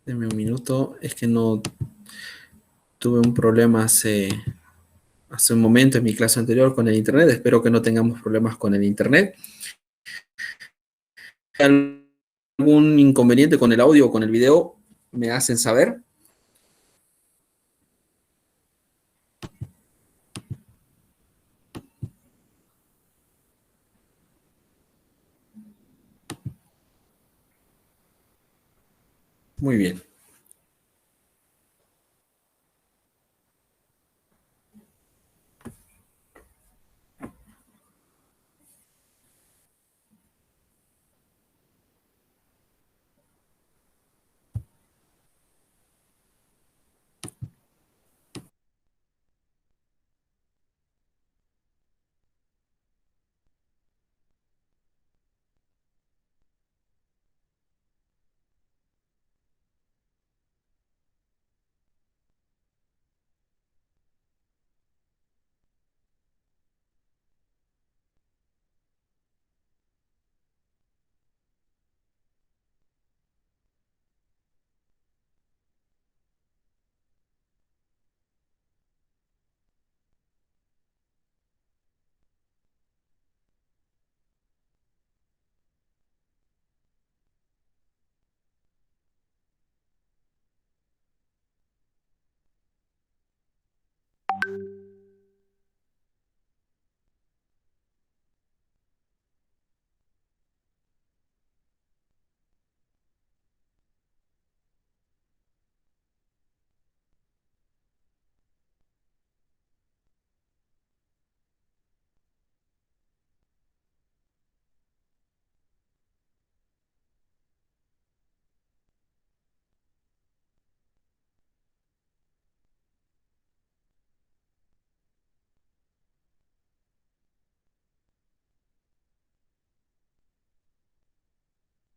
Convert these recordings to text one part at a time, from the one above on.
Deme un minuto. Es que no tuve un problema hace un momento en mi clase anterior con el internet. Espero que no tengamos problemas con el internet. ¿Algún inconveniente con el audio o con el video? ¿Me hacen saber? Muy bien.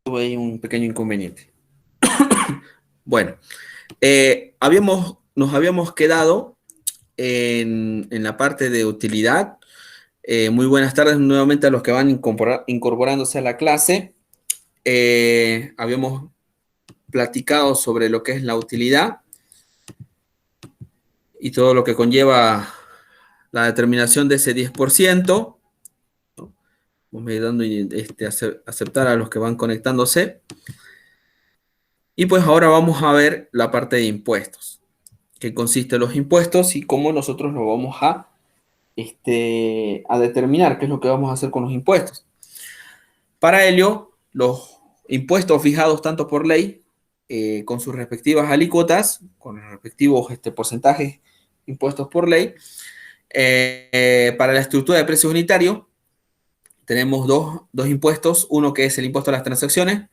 Tuve ahí un pequeño inconveniente. Bueno, nos habíamos quedado en la parte de utilidad. Muy buenas tardes nuevamente a los que van incorporándose a la clase. Habíamos platicado sobre lo que es la utilidad y todo lo que conlleva la determinación de ese 10%. Vamos dando aceptar a los que van conectándose. Y pues ahora vamos a ver la parte de impuestos, qué consiste en los impuestos y cómo nosotros lo vamos a determinar qué es lo que vamos a hacer con los impuestos. Para ello, los impuestos fijados tanto por ley, con sus respectivas alícuotas, con los respectivos porcentajes impuestos por ley, para la estructura de precios unitarios, tenemos dos impuestos, uno que es el impuesto a las transacciones,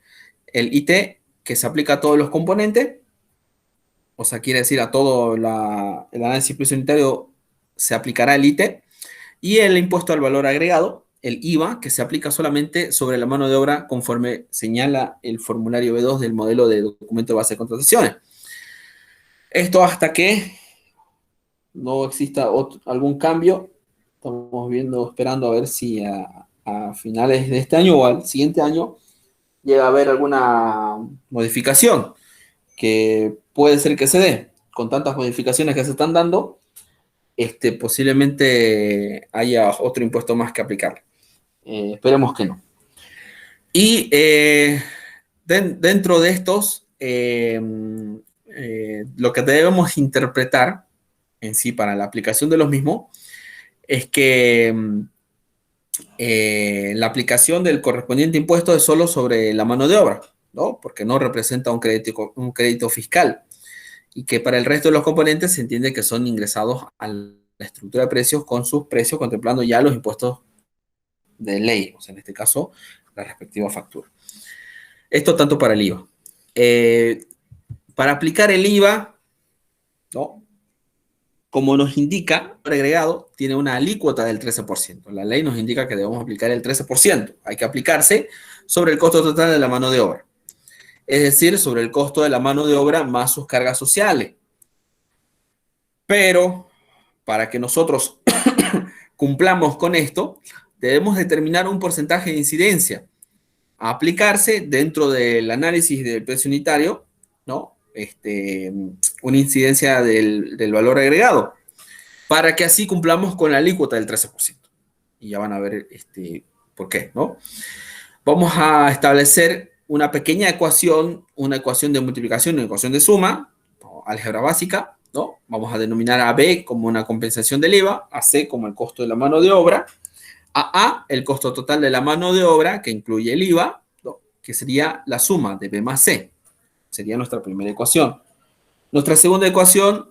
el IT, que se aplica a todos los componentes, o sea, quiere decir a todo el análisis de precio unitario se aplicará el IT, y el impuesto al valor agregado, el IVA, que se aplica solamente sobre la mano de obra conforme señala el formulario B2 del modelo de documento de base de contrataciones. Esto hasta que no exista algún cambio. Estamos viendo, esperando a ver si a finales de este año o al siguiente año llega a haber alguna modificación que puede ser que se dé. Con tantas modificaciones que se están dando, posiblemente haya otro impuesto más que aplicar. Esperemos que no. Y dentro de estos, lo que debemos interpretar en sí para la aplicación de los mismos es que la aplicación del correspondiente impuesto es solo sobre la mano de obra, ¿no? Porque no representa un crédito fiscal y que para el resto de los componentes se entiende que son ingresados a la estructura de precios con sus precios contemplando ya los impuestos de ley, o sea, en este caso, la respectiva factura. Esto tanto para el IVA. Para aplicar el IVA, ¿no? Como nos indica, el agregado tiene una alícuota del 13%. La ley nos indica que debemos aplicar el 13%. Hay que aplicarse sobre el costo total de la mano de obra. Es decir, sobre el costo de la mano de obra más sus cargas sociales. Pero para que nosotros cumplamos con esto, debemos determinar un porcentaje de incidencia a aplicarse dentro del análisis del precio unitario, ¿no? una incidencia del valor agregado, para que así cumplamos con la alícuota del 13%. Y ya van a ver por qué, ¿no? Vamos a establecer una pequeña ecuación, una ecuación de multiplicación, una ecuación de suma, álgebra básica, ¿no? Vamos a denominar a B como una compensación del IVA, a C como el costo de la mano de obra, a el costo total de la mano de obra, que incluye el IVA, ¿no? Que sería la suma de B más C. Sería nuestra primera ecuación. Nuestra segunda ecuación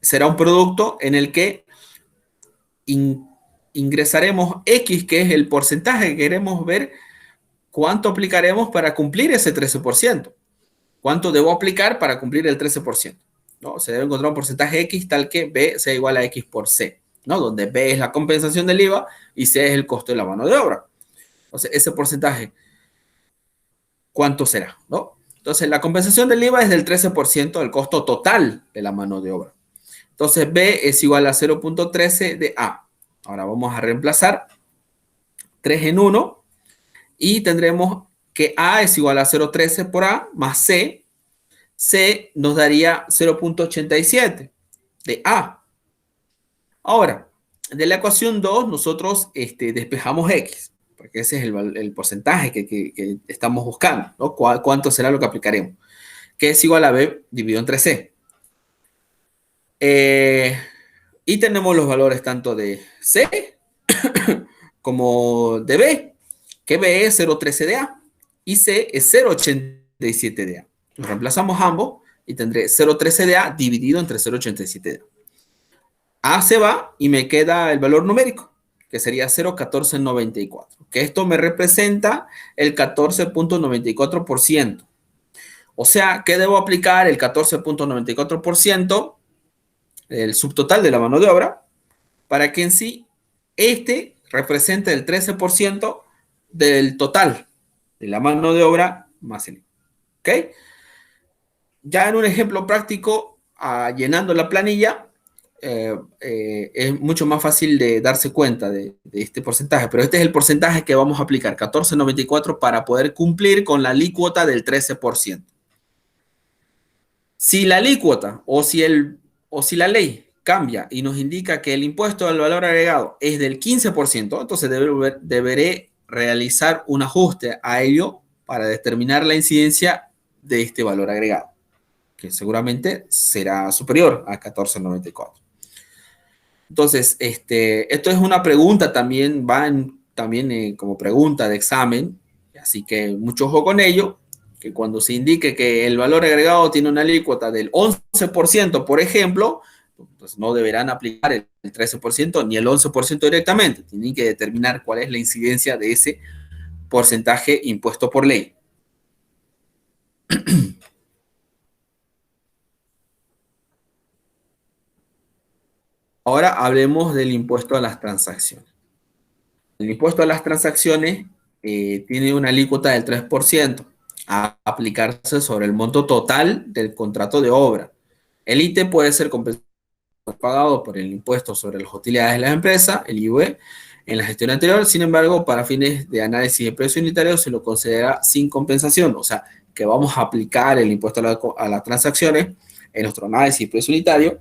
será un producto en el que ingresaremos X, que es el porcentaje que queremos ver, cuánto aplicaremos para cumplir ese 13%. ¿Cuánto debo aplicar para cumplir el 13%? ¿No? Se debe encontrar un porcentaje X tal que B sea igual a X por C, ¿no? Donde B es la compensación del IVA y C es el costo de la mano de obra. Entonces, ese porcentaje, ¿cuánto será? ¿No? Entonces, la compensación del IVA es del 13% del costo total de la mano de obra. Entonces, B es igual a 0.13 de A. Ahora vamos a reemplazar 3 en 1 y tendremos que A es igual a 0.13 por A más C. C nos daría 0.87 de A. Ahora, de la ecuación 2 nosotros despejamos X, porque ese es el porcentaje que estamos buscando, ¿no? ¿Cuánto será lo que aplicaremos? Que es igual a B dividido entre C. Y tenemos los valores tanto de C como de B, que B es 0.13 de A y C es 0.87 de A. Los reemplazamos ambos y tendré 0.13 de A dividido entre 0.87 de A. A se va y me queda el valor numérico, que sería 0.1494, que esto me representa el 14.94%. O sea, que debo aplicar el 14.94% del subtotal de la mano de obra para que en sí represente el 13% del total de la mano de obra más el IVA. ¿Ok? Ya en un ejemplo práctico, llenando la planilla, es mucho más fácil de darse cuenta de este porcentaje, pero este es el porcentaje que vamos a aplicar, 14.94, para poder cumplir con la alícuota del 13%. Si la alícuota o si la ley cambia y nos indica que el impuesto al valor agregado es del 15%, entonces deberé realizar un ajuste a ello para determinar la incidencia de este valor agregado, que seguramente será superior a 14.94. Entonces, esto es una pregunta también, también como pregunta de examen, así que mucho ojo con ello, que cuando se indique que el valor agregado tiene una alícuota del 11%, por ejemplo, pues no deberán aplicar el 13% ni el 11% directamente, tienen que determinar cuál es la incidencia de ese porcentaje impuesto por ley. Ahora hablemos del impuesto a las transacciones. El impuesto a las transacciones tiene una alícuota del 3% a aplicarse sobre el monto total del contrato de obra. El ITE puede ser pagado por el impuesto sobre las utilidades de las empresas, el IVA, en la gestión anterior. Sin embargo, para fines de análisis de precio unitario se lo considera sin compensación, o sea, que vamos a aplicar el impuesto a las transacciones en nuestro análisis de precio unitario.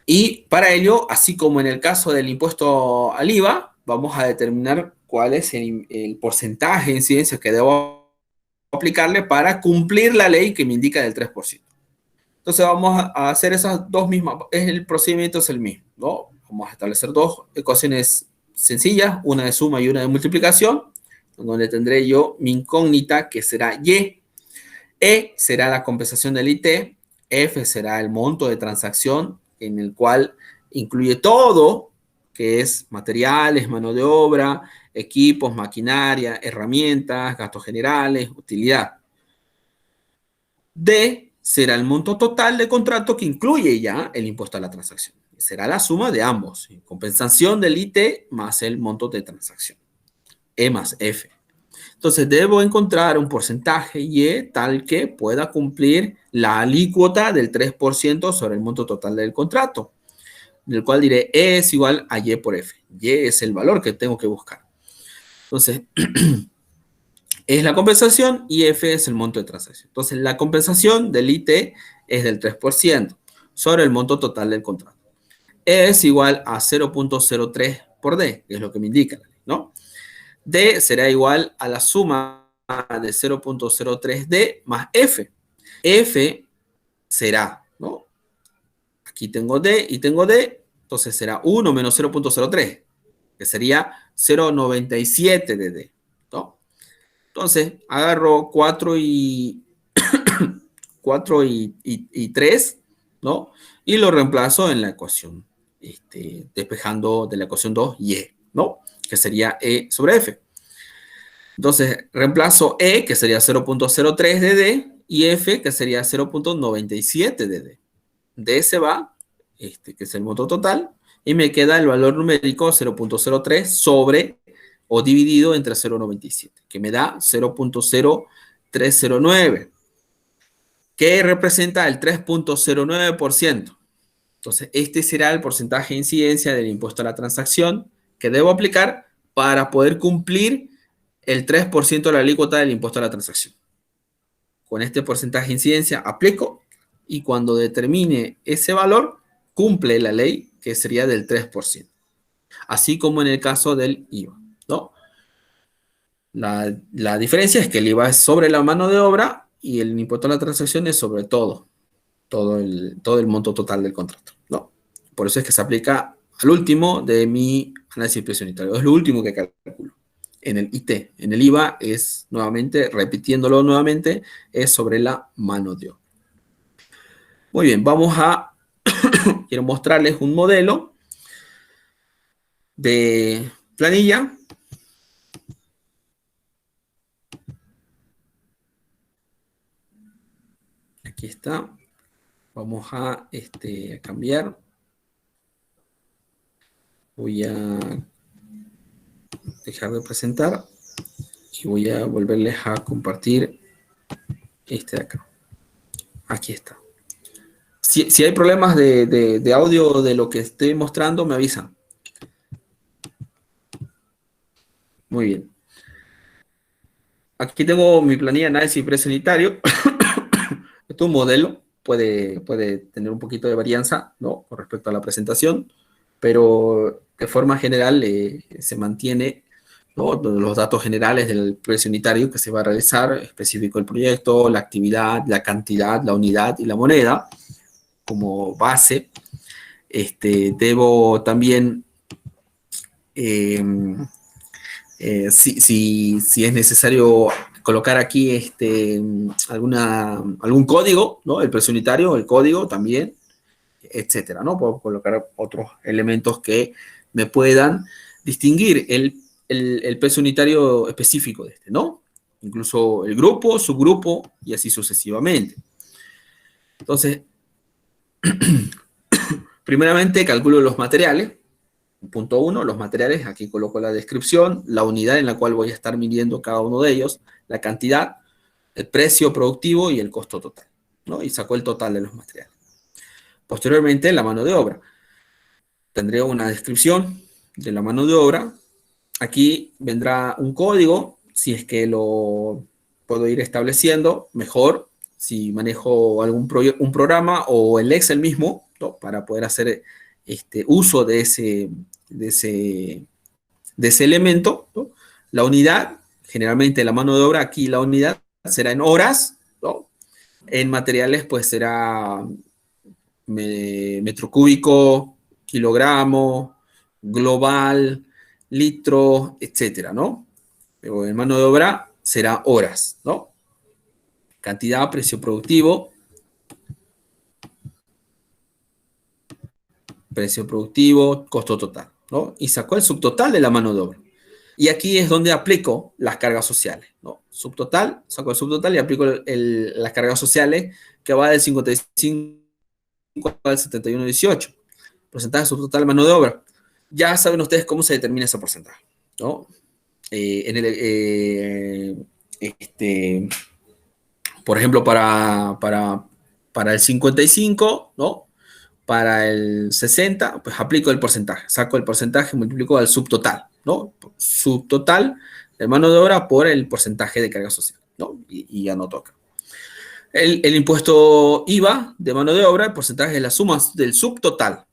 Y para ello, así como en el caso del impuesto al IVA, vamos a determinar cuál es el porcentaje de incidencia que debo aplicarle para cumplir la ley que me indica del 3%. Entonces vamos a hacer esas dos mismas, el procedimiento es el mismo, ¿no? Vamos a establecer dos ecuaciones sencillas, una de suma y una de multiplicación, donde tendré yo mi incógnita, que será Y. E será la compensación del IT, F será el monto de transacción, en el cual incluye todo, que es materiales, mano de obra, equipos, maquinaria, herramientas, gastos generales, utilidad. D será el monto total de contrato que incluye ya el impuesto a la transacción. Será la suma de ambos, compensación del IT más el monto de transacción, E más F. Entonces debo encontrar un porcentaje Y tal que pueda cumplir la alícuota del 3% sobre el monto total del contrato, del cual diré E es igual a Y por F. Y es el valor que tengo que buscar. Entonces, es la compensación y F es el monto de transacción. Entonces, la compensación del IT es del 3% sobre el monto total del contrato. Es igual a 0.03 por D, que es lo que me indica, ¿no? D será igual a la suma de 0.03D más F. F será, ¿no? Aquí tengo D y tengo D, entonces será 1 menos 0.03, que sería 0.97 de D, ¿no? Entonces, agarro 4 y 3, ¿no? Y lo reemplazo en la ecuación, despejando de la ecuación 2 y E, ¿no? Que sería E sobre F. Entonces, reemplazo E, que sería 0.03 de D, y F, que sería 0.97 de D. D se va, que es el monto total, y me queda el valor numérico 0.03 sobre o dividido entre 0.97, que me da 0.0309, que representa el 3.09%. Entonces, este será el porcentaje de incidencia del impuesto a la transacción que debo aplicar para poder cumplir el 3% de la alícuota del impuesto a la transacción. Con este porcentaje de incidencia aplico y cuando determine ese valor, cumple la ley que sería del 3%. Así como en el caso del IVA, ¿no? La diferencia es que el IVA es sobre la mano de obra y el impuesto a la transacción es sobre todo el monto total del contrato, ¿no? Por eso es que se aplica al último de mi análisis precio unitario. Es lo último que calculo. En el IT, en el IVA es nuevamente, repitiéndolo nuevamente, es sobre la mano de obra. Muy bien, quiero mostrarles un modelo de planilla. Aquí está. Vamos a cambiar. Voy a dejar de presentar y voy a volverles a compartir este de acá. Aquí está. Si hay problemas de audio de lo que estoy mostrando, me avisan. Muy bien. Aquí tengo mi planilla de análisis precio unitario. Esto es un modelo, puede tener un poquito de varianza, ¿no? Con respecto a la presentación, pero de forma general se mantiene, ¿no? Los datos generales del precio unitario que se va a realizar, específico el proyecto, la actividad, la cantidad, la unidad y la moneda como base. Debo también, si es necesario, colocar aquí algún código, ¿no? El precio unitario, el código también, etcétera, ¿no? Puedo colocar otros elementos que me puedan distinguir el precio unitario específico de ¿no? Incluso el grupo, subgrupo y así sucesivamente. Entonces, primeramente calculo los materiales. Punto 1, los materiales, aquí coloco la descripción, la unidad en la cual voy a estar midiendo cada uno de ellos, la cantidad, el precio productivo y el costo total, ¿no? Y saco el total de los materiales. Posteriormente, la mano de obra. Tendré una descripción de la mano de obra. Aquí vendrá un código, si es que lo puedo ir estableciendo, mejor. Si manejo un programa o el Excel mismo, ¿no? Para poder hacer uso de ese elemento, ¿no? La unidad, generalmente la mano de obra, aquí la unidad será en horas, ¿no? En materiales, pues será metro cúbico, kilogramo, global, litro, etcétera, ¿no? Pero en mano de obra será horas, ¿no? Cantidad, precio productivo, costo total, ¿no? Y sacó el subtotal de la mano de obra. Y aquí es donde aplico las cargas sociales, ¿no? Subtotal, saco el subtotal y aplico las cargas sociales que va del 55 al 71,18. Porcentaje subtotal de mano de obra. Ya saben ustedes cómo se determina ese porcentaje, ¿no? Por ejemplo, para el 55, ¿no? Para el 60, pues aplico el porcentaje. Saco el porcentaje, multiplico al subtotal, ¿no? Subtotal de mano de obra por el porcentaje de carga social, ¿no? Y ya no toca. El impuesto IVA de mano de obra, el porcentaje de las sumas del subtotal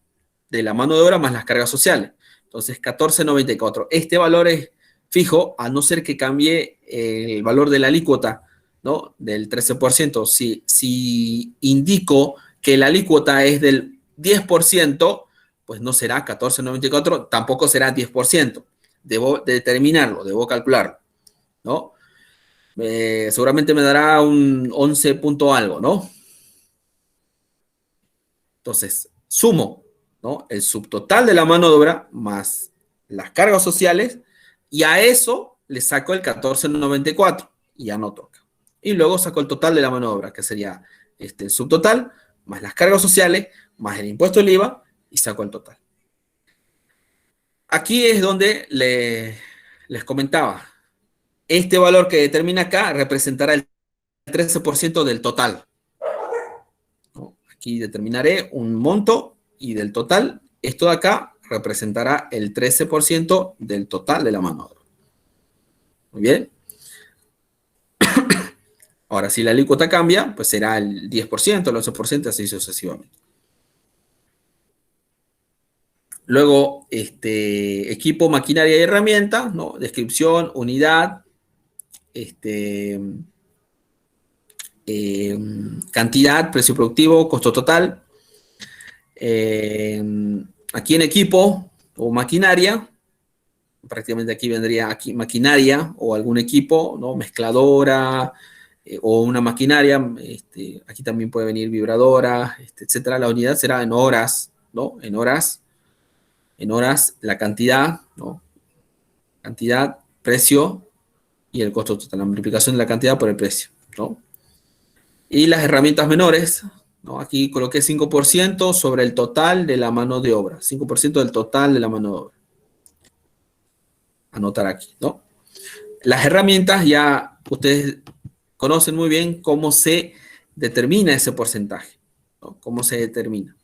de la mano de obra más las cargas sociales. Entonces, 14,94. Este valor es fijo, a no ser que cambie el valor de la alícuota, ¿no? Del 13%. Si indico que la alícuota es del 10%, pues no será 14,94, tampoco será 10%. Debo determinarlo, debo calcularlo, ¿no? Seguramente me dará un 11 punto algo, ¿no? Entonces, sumo, ¿no? El subtotal de la mano de obra más las cargas sociales y a eso le saco el 14,94 y ya no toca. Y luego saco el total de la mano de obra, que sería el subtotal más las cargas sociales más el impuesto del IVA y saco el total. Aquí es donde les comentaba. Este valor que determina acá representará el 13% del total. Aquí determinaré un monto y del total, esto de acá representará el 13% del total de la mano de obra. Muy bien. Ahora, si la alícuota cambia, pues será el 10%, el 11%, así sucesivamente. Luego, equipo, maquinaria y herramientas, ¿no? Descripción, unidad, cantidad, precio productivo, costo total. Aquí en equipo o maquinaria, prácticamente aquí vendría maquinaria o algún equipo, ¿no? Mezcladora o una maquinaria. Aquí también puede venir vibradora, etcétera. La unidad será en horas, ¿no? En horas, la cantidad, ¿no? Cantidad, precio y el costo total. La multiplicación de la cantidad por el precio, ¿no? Y las herramientas menores, ¿no? Aquí coloqué 5% sobre el total de la mano de obra. 5% del total de la mano de obra. Anotar aquí, ¿no? Las herramientas ya ustedes conocen muy bien cómo se determina ese porcentaje, ¿no? Cómo se determina.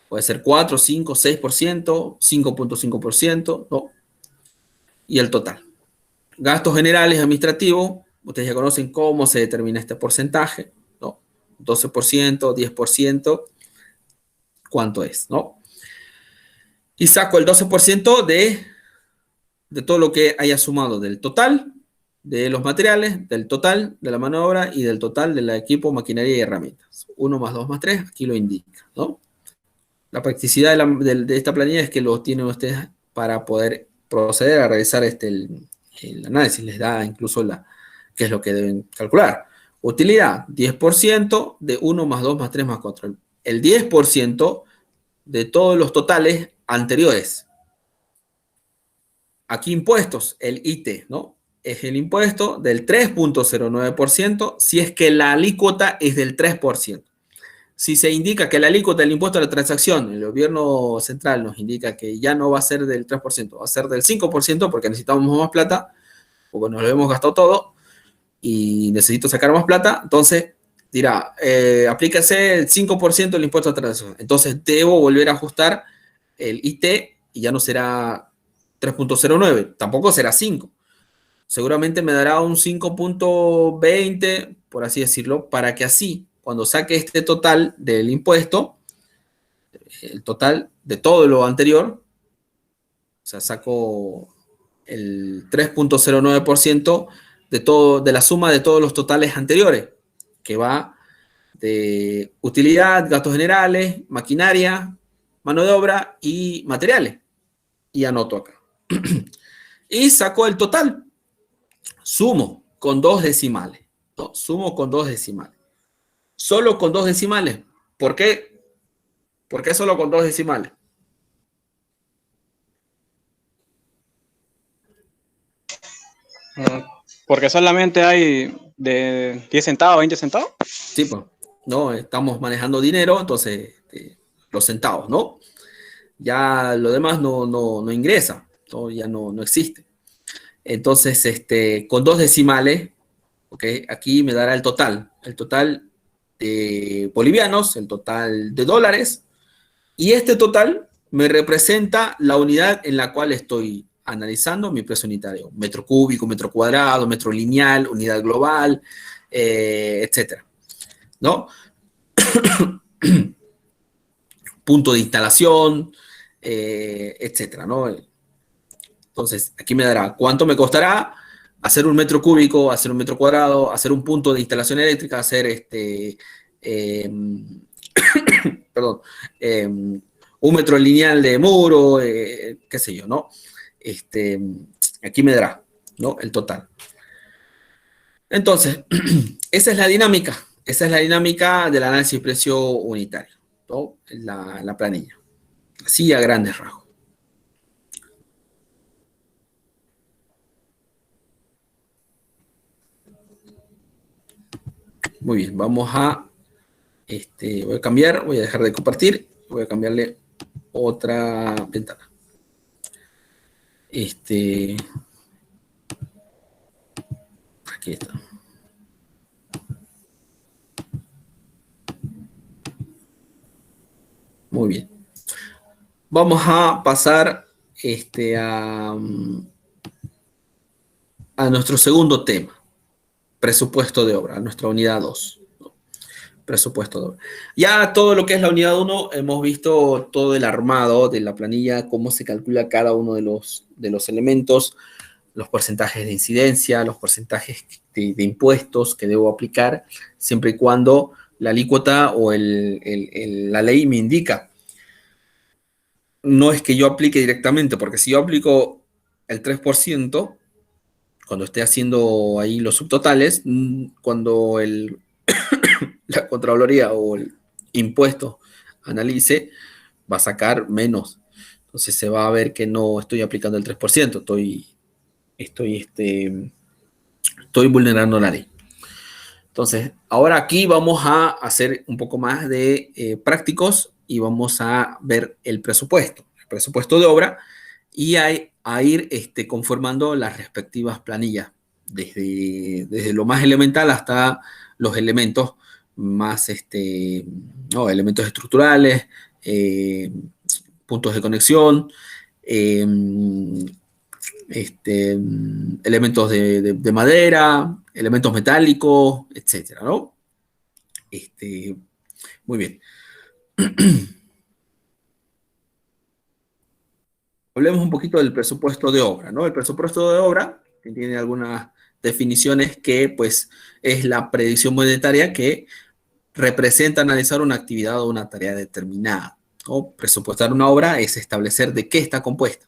Puede ser 4, 5, 6%, 5,5%, ¿no? Y el total. Gastos generales administrativos, ustedes ya conocen cómo se determina este porcentaje, ¿no? 12%, 10%, ¿cuánto es, no? Y saco el 12% de todo lo que haya sumado del total de los materiales, del total de la mano de obra y del total del equipo, maquinaria y herramientas. 1 más 2 más 3, aquí lo indica, ¿no? La practicidad de esta planilla es que lo tienen ustedes para poder proceder a realizar el análisis. Les da incluso qué es lo que deben calcular. Utilidad, 10% de 1 más 2 más 3 más 4. El 10% de todos los totales anteriores. Aquí impuestos, el IT, ¿no? Es el impuesto del 3,09% si es que la alícuota es del 3%. Si se indica que la alícuota del impuesto a la transacción, el gobierno central nos indica que ya no va a ser del 3%, va a ser del 5% porque necesitamos más plata, porque nos lo hemos gastado todo y necesito sacar más plata, entonces dirá, aplíquese el 5% del impuesto a la transacción. Entonces debo volver a ajustar el IT y ya no será 3,09, tampoco será 5. Seguramente me dará un 5,20, por así decirlo, para que así, cuando saque este total del impuesto, el total de todo lo anterior, o sea, saco el 3,09% de la suma de todos los totales anteriores, que va de utilidad, gastos generales, maquinaria, mano de obra y materiales. Y anoto acá. Y saco el total. Sumo con 2 decimales. No, sumo con 2 decimales. Solo con 2 decimales. ¿Por qué? ¿Por qué solo con 2 decimales? Porque solamente hay de 10 centavos, 20 centavos. Sí, pues, no, estamos manejando dinero, entonces los centavos, ¿no? Ya lo demás no ingresa, ¿no? Ya no existe. Entonces, con 2 decimales, ¿ok? Aquí me dará el total de bolivianos, el total de dólares, y este total me representa la unidad en la cual estoy analizando mi precio unitario. Metro cúbico, metro cuadrado, metro lineal, unidad global, etcétera, ¿no? Punto de instalación, etcétera, ¿no? Entonces, aquí me dará cuánto me costará hacer un metro cúbico, hacer un metro cuadrado, hacer un punto de instalación eléctrica, hacer perdón, un metro lineal de muro, qué sé yo, ¿no? Aquí me dará, ¿no? El total. Entonces, esa es la dinámica del análisis de precio unitario, ¿no? La planilla, así a grandes rasgos. Muy bien, vamos a, voy a cambiar, voy a dejar de compartir, voy a cambiarle otra ventana. Aquí está. Muy bien. Vamos a pasar a nuestro segundo tema, presupuesto de obra, a nuestra unidad 2. ¿No? Presupuesto de obra. Ya todo lo que es la unidad 1, hemos visto todo el armado de la planilla, cómo se calcula cada uno de los elementos, los porcentajes de incidencia, los porcentajes de impuestos que debo aplicar, siempre y cuando la alícuota o la ley me indica. No es que yo aplique directamente, porque si yo aplico el 3%, cuando esté haciendo ahí los subtotales, cuando la Contraloría o el impuesto analice, va a sacar menos. Entonces se va a ver que no estoy aplicando el 3%, estoy vulnerando la ley. Entonces, ahora aquí vamos a hacer un poco más de prácticos y vamos a ver el presupuesto de obra y a ir conformando las respectivas planillas, desde lo más elemental hasta los elementos más, elementos estructurales, puntos de conexión, elementos de madera, elementos metálicos, etcétera, ¿no? Muy bien. Hablemos un poquito del presupuesto de obra, ¿no? El presupuesto de obra tiene algunas definiciones que, pues, es la predicción monetaria que representa analizar una actividad o una tarea determinada, ¿no? Presupuestar una obra es establecer de qué está compuesta,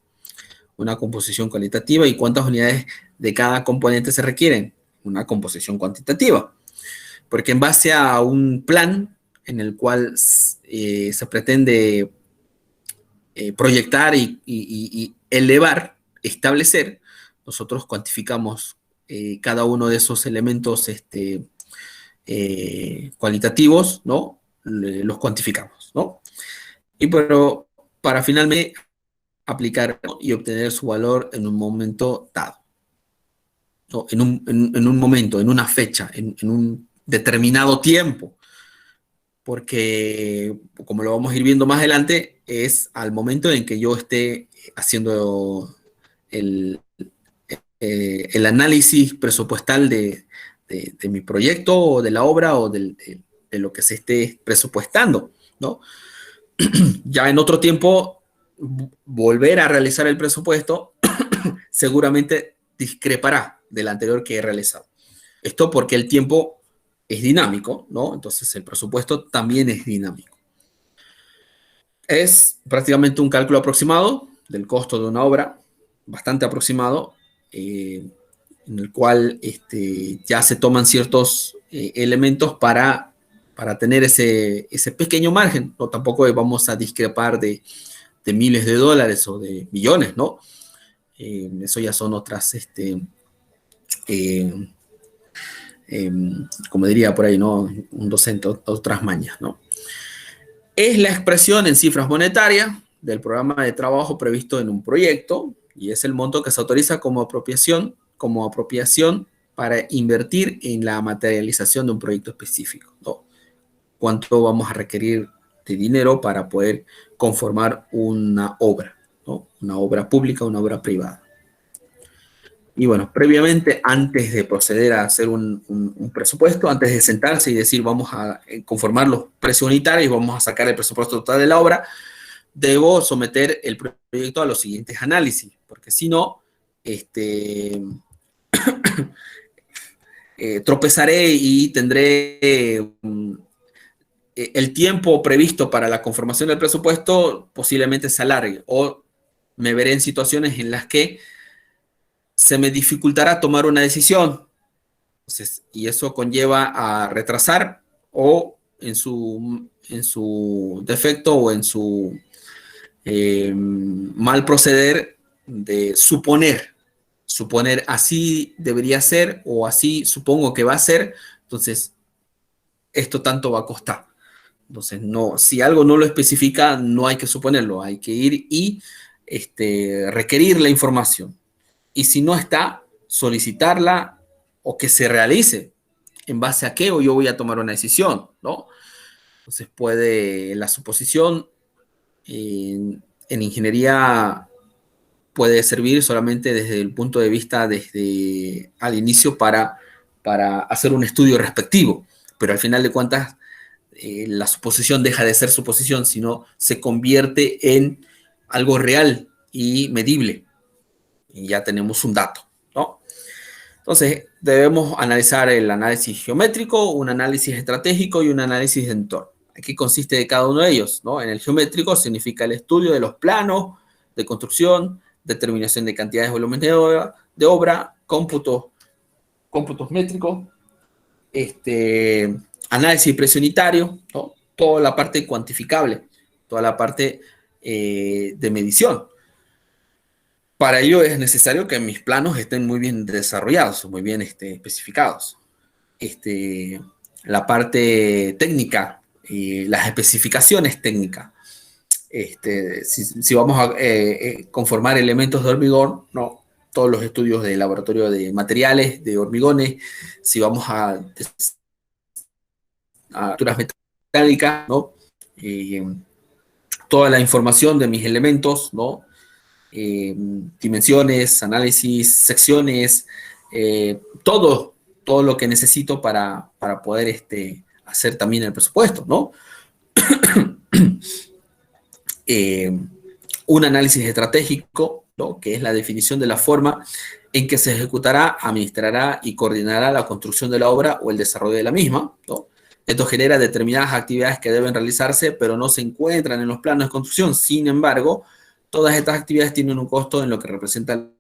una composición cualitativa y cuántas unidades de cada componente se requieren, una composición cuantitativa, porque en base a un plan en el cual se pretende proyectar y elevar, establecer, nosotros cuantificamos cada uno de esos elementos cualitativos, ¿no? Los cuantificamos, ¿no? Y pero para finalmente aplicar y obtener su valor en un momento dado, ¿no? En un momento, en una fecha, en un determinado tiempo, porque como lo vamos a ir viendo más adelante, es al momento en que yo esté haciendo el análisis presupuestal de mi proyecto o de la obra o de lo que se esté presupuestando, ¿no? Ya en otro tiempo, volver a realizar el presupuesto seguramente discrepará del anterior que he realizado. Esto porque el tiempo es dinámico, ¿no? Entonces el presupuesto también es dinámico. Es prácticamente un cálculo aproximado del costo de una obra, bastante aproximado, en el cual ya se toman ciertos elementos para tener ese pequeño margen. No, tampoco vamos a discrepar de miles de dólares o de millones, ¿no? Eso ya son otras, como diría por ahí, ¿no? Un docente, otras mañas, ¿no? Es la expresión en cifras monetarias del programa de trabajo previsto en un proyecto y es el monto que se autoriza como apropiación para invertir en la materialización de un proyecto específico, ¿no? Cuánto vamos a requerir de dinero para poder conformar una obra, ¿no? Una obra pública, una obra privada. Y bueno, previamente, antes de proceder a hacer un presupuesto, antes de sentarse y decir vamos a conformar los precios unitarios y vamos a sacar el presupuesto total de la obra, debo someter el proyecto a los siguientes análisis, porque si no, tropezaré y tendré el tiempo previsto para la conformación del presupuesto posiblemente se alargue o me veré en situaciones en las que se me dificultará tomar una decisión. Entonces, y eso conlleva a retrasar o en su defecto o en su mal proceder de suponer así debería ser o así supongo que va a ser, entonces esto tanto va a costar. Entonces, no, si algo no lo especifica, no hay que suponerlo, hay que ir y requerir la información. Y si no está, solicitarla o que se realice. ¿En base a qué o yo voy a tomar una decisión? ¿No? Entonces puede, la suposición en ingeniería puede servir solamente desde el punto de vista desde al inicio para hacer un estudio respectivo, pero al final de cuentas la suposición deja de ser suposición, sino se convierte en algo real y medible. Y ya tenemos un dato, ¿no? Entonces, debemos analizar el análisis geométrico, un análisis estratégico y un análisis de entorno. ¿Qué consiste de cada uno de ellos? ¿No? En el geométrico significa el estudio de los planos de construcción, determinación de cantidades de volúmenes de obra cómputos métricos, análisis de precio unitario, ¿no? Toda la parte cuantificable, toda la parte de medición. Para ello es necesario que mis planos estén muy bien desarrollados, muy bien especificados. La parte técnica, las especificaciones técnicas. Si vamos a conformar elementos de hormigón, no, todos los estudios de laboratorio de materiales, de hormigones, si vamos a estructuras metálicas, ¿no? Toda la información de mis elementos, ¿no? Dimensiones, análisis, secciones, todo lo que necesito para poder hacer también el presupuesto, ¿no? Un análisis estratégico, ¿no? Que es la definición de la forma en que se ejecutará, administrará y coordinará la construcción de la obra o el desarrollo de la misma, ¿no? Esto genera determinadas actividades que deben realizarse, pero no se encuentran en los planos de construcción. Sin embargo, todas estas actividades tienen un costo en lo que representa en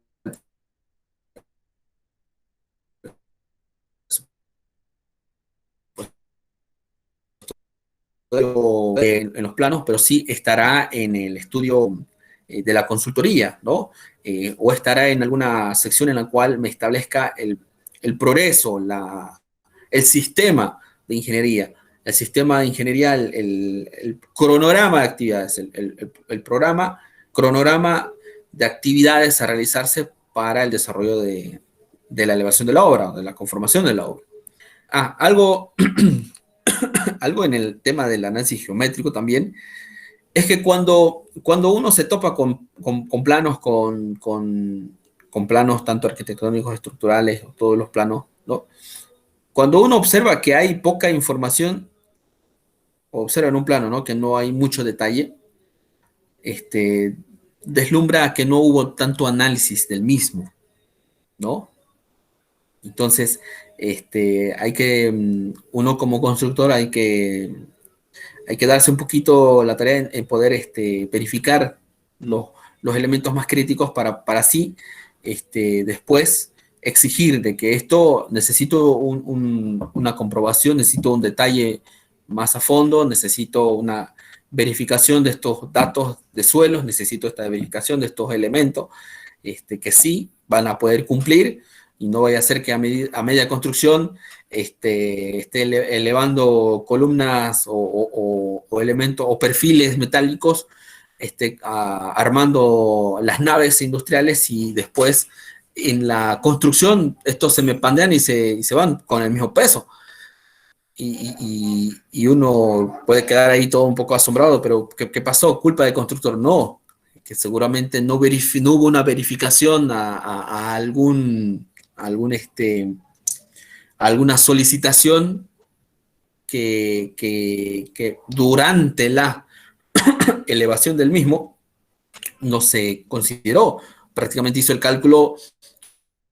los planos, pero sí estará en el estudio de la consultoría, ¿no? O estará en alguna sección en la cual me establezca el progreso, el sistema de ingeniería. El sistema de ingeniería, el cronograma de actividades, el cronograma de actividades a realizarse para el desarrollo de la elevación de la obra, de la conformación de la obra. Algo en el tema del análisis geométrico también, es que cuando uno se topa con planos, con planos tanto arquitectónicos, estructurales, todos los planos, ¿no? Cuando uno observa que hay poca información, observa en un plano, ¿no? Que no hay mucho detalle, deslumbra que no hubo tanto análisis del mismo, ¿no? Entonces, hay que, uno como constructor hay que darse un poquito la tarea en poder verificar los elementos más críticos para así después exigir de que esto necesito una comprobación, necesito un detalle más a fondo, necesito una verificación de estos datos de suelos, necesito esta verificación de estos elementos que sí van a poder cumplir y no vaya a ser que a media construcción esté elevando columnas o elementos o perfiles metálicos, armando las naves industriales y después en la construcción estos se me pandean y se van con el mismo peso. Y uno puede quedar ahí todo un poco asombrado, pero ¿qué pasó? ¿Culpa del constructor? No. que seguramente no hubo una verificación a alguna solicitación que durante la elevación del mismo no se consideró. Prácticamente hizo el cálculo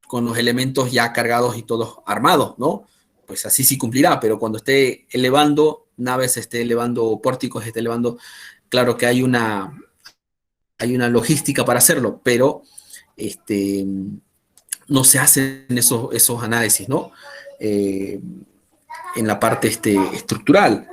con los elementos ya cargados y todos armados, ¿no? Pues así sí cumplirá, pero cuando esté elevando naves, esté elevando pórticos, esté elevando, claro que hay una logística para hacerlo, pero no se hacen esos análisis, ¿no? En la parte estructural.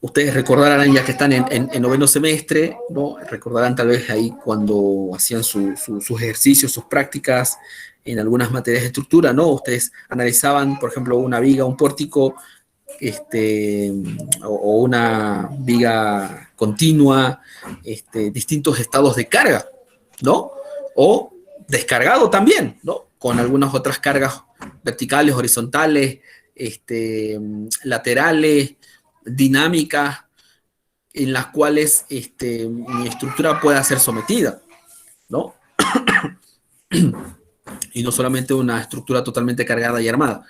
Ustedes recordarán, ya que están en noveno semestre, ¿no? Recordarán tal vez ahí cuando hacían sus ejercicios, sus prácticas en algunas materias de estructura, ¿no? Ustedes analizaban, por ejemplo, una viga, un pórtico, o una viga continua, distintos estados de carga, ¿no? O descargado también, ¿no? Con algunas otras cargas verticales, horizontales, laterales, dinámicas, en las cuales mi estructura pueda ser sometida, ¿no? Y no solamente una estructura totalmente cargada y armada,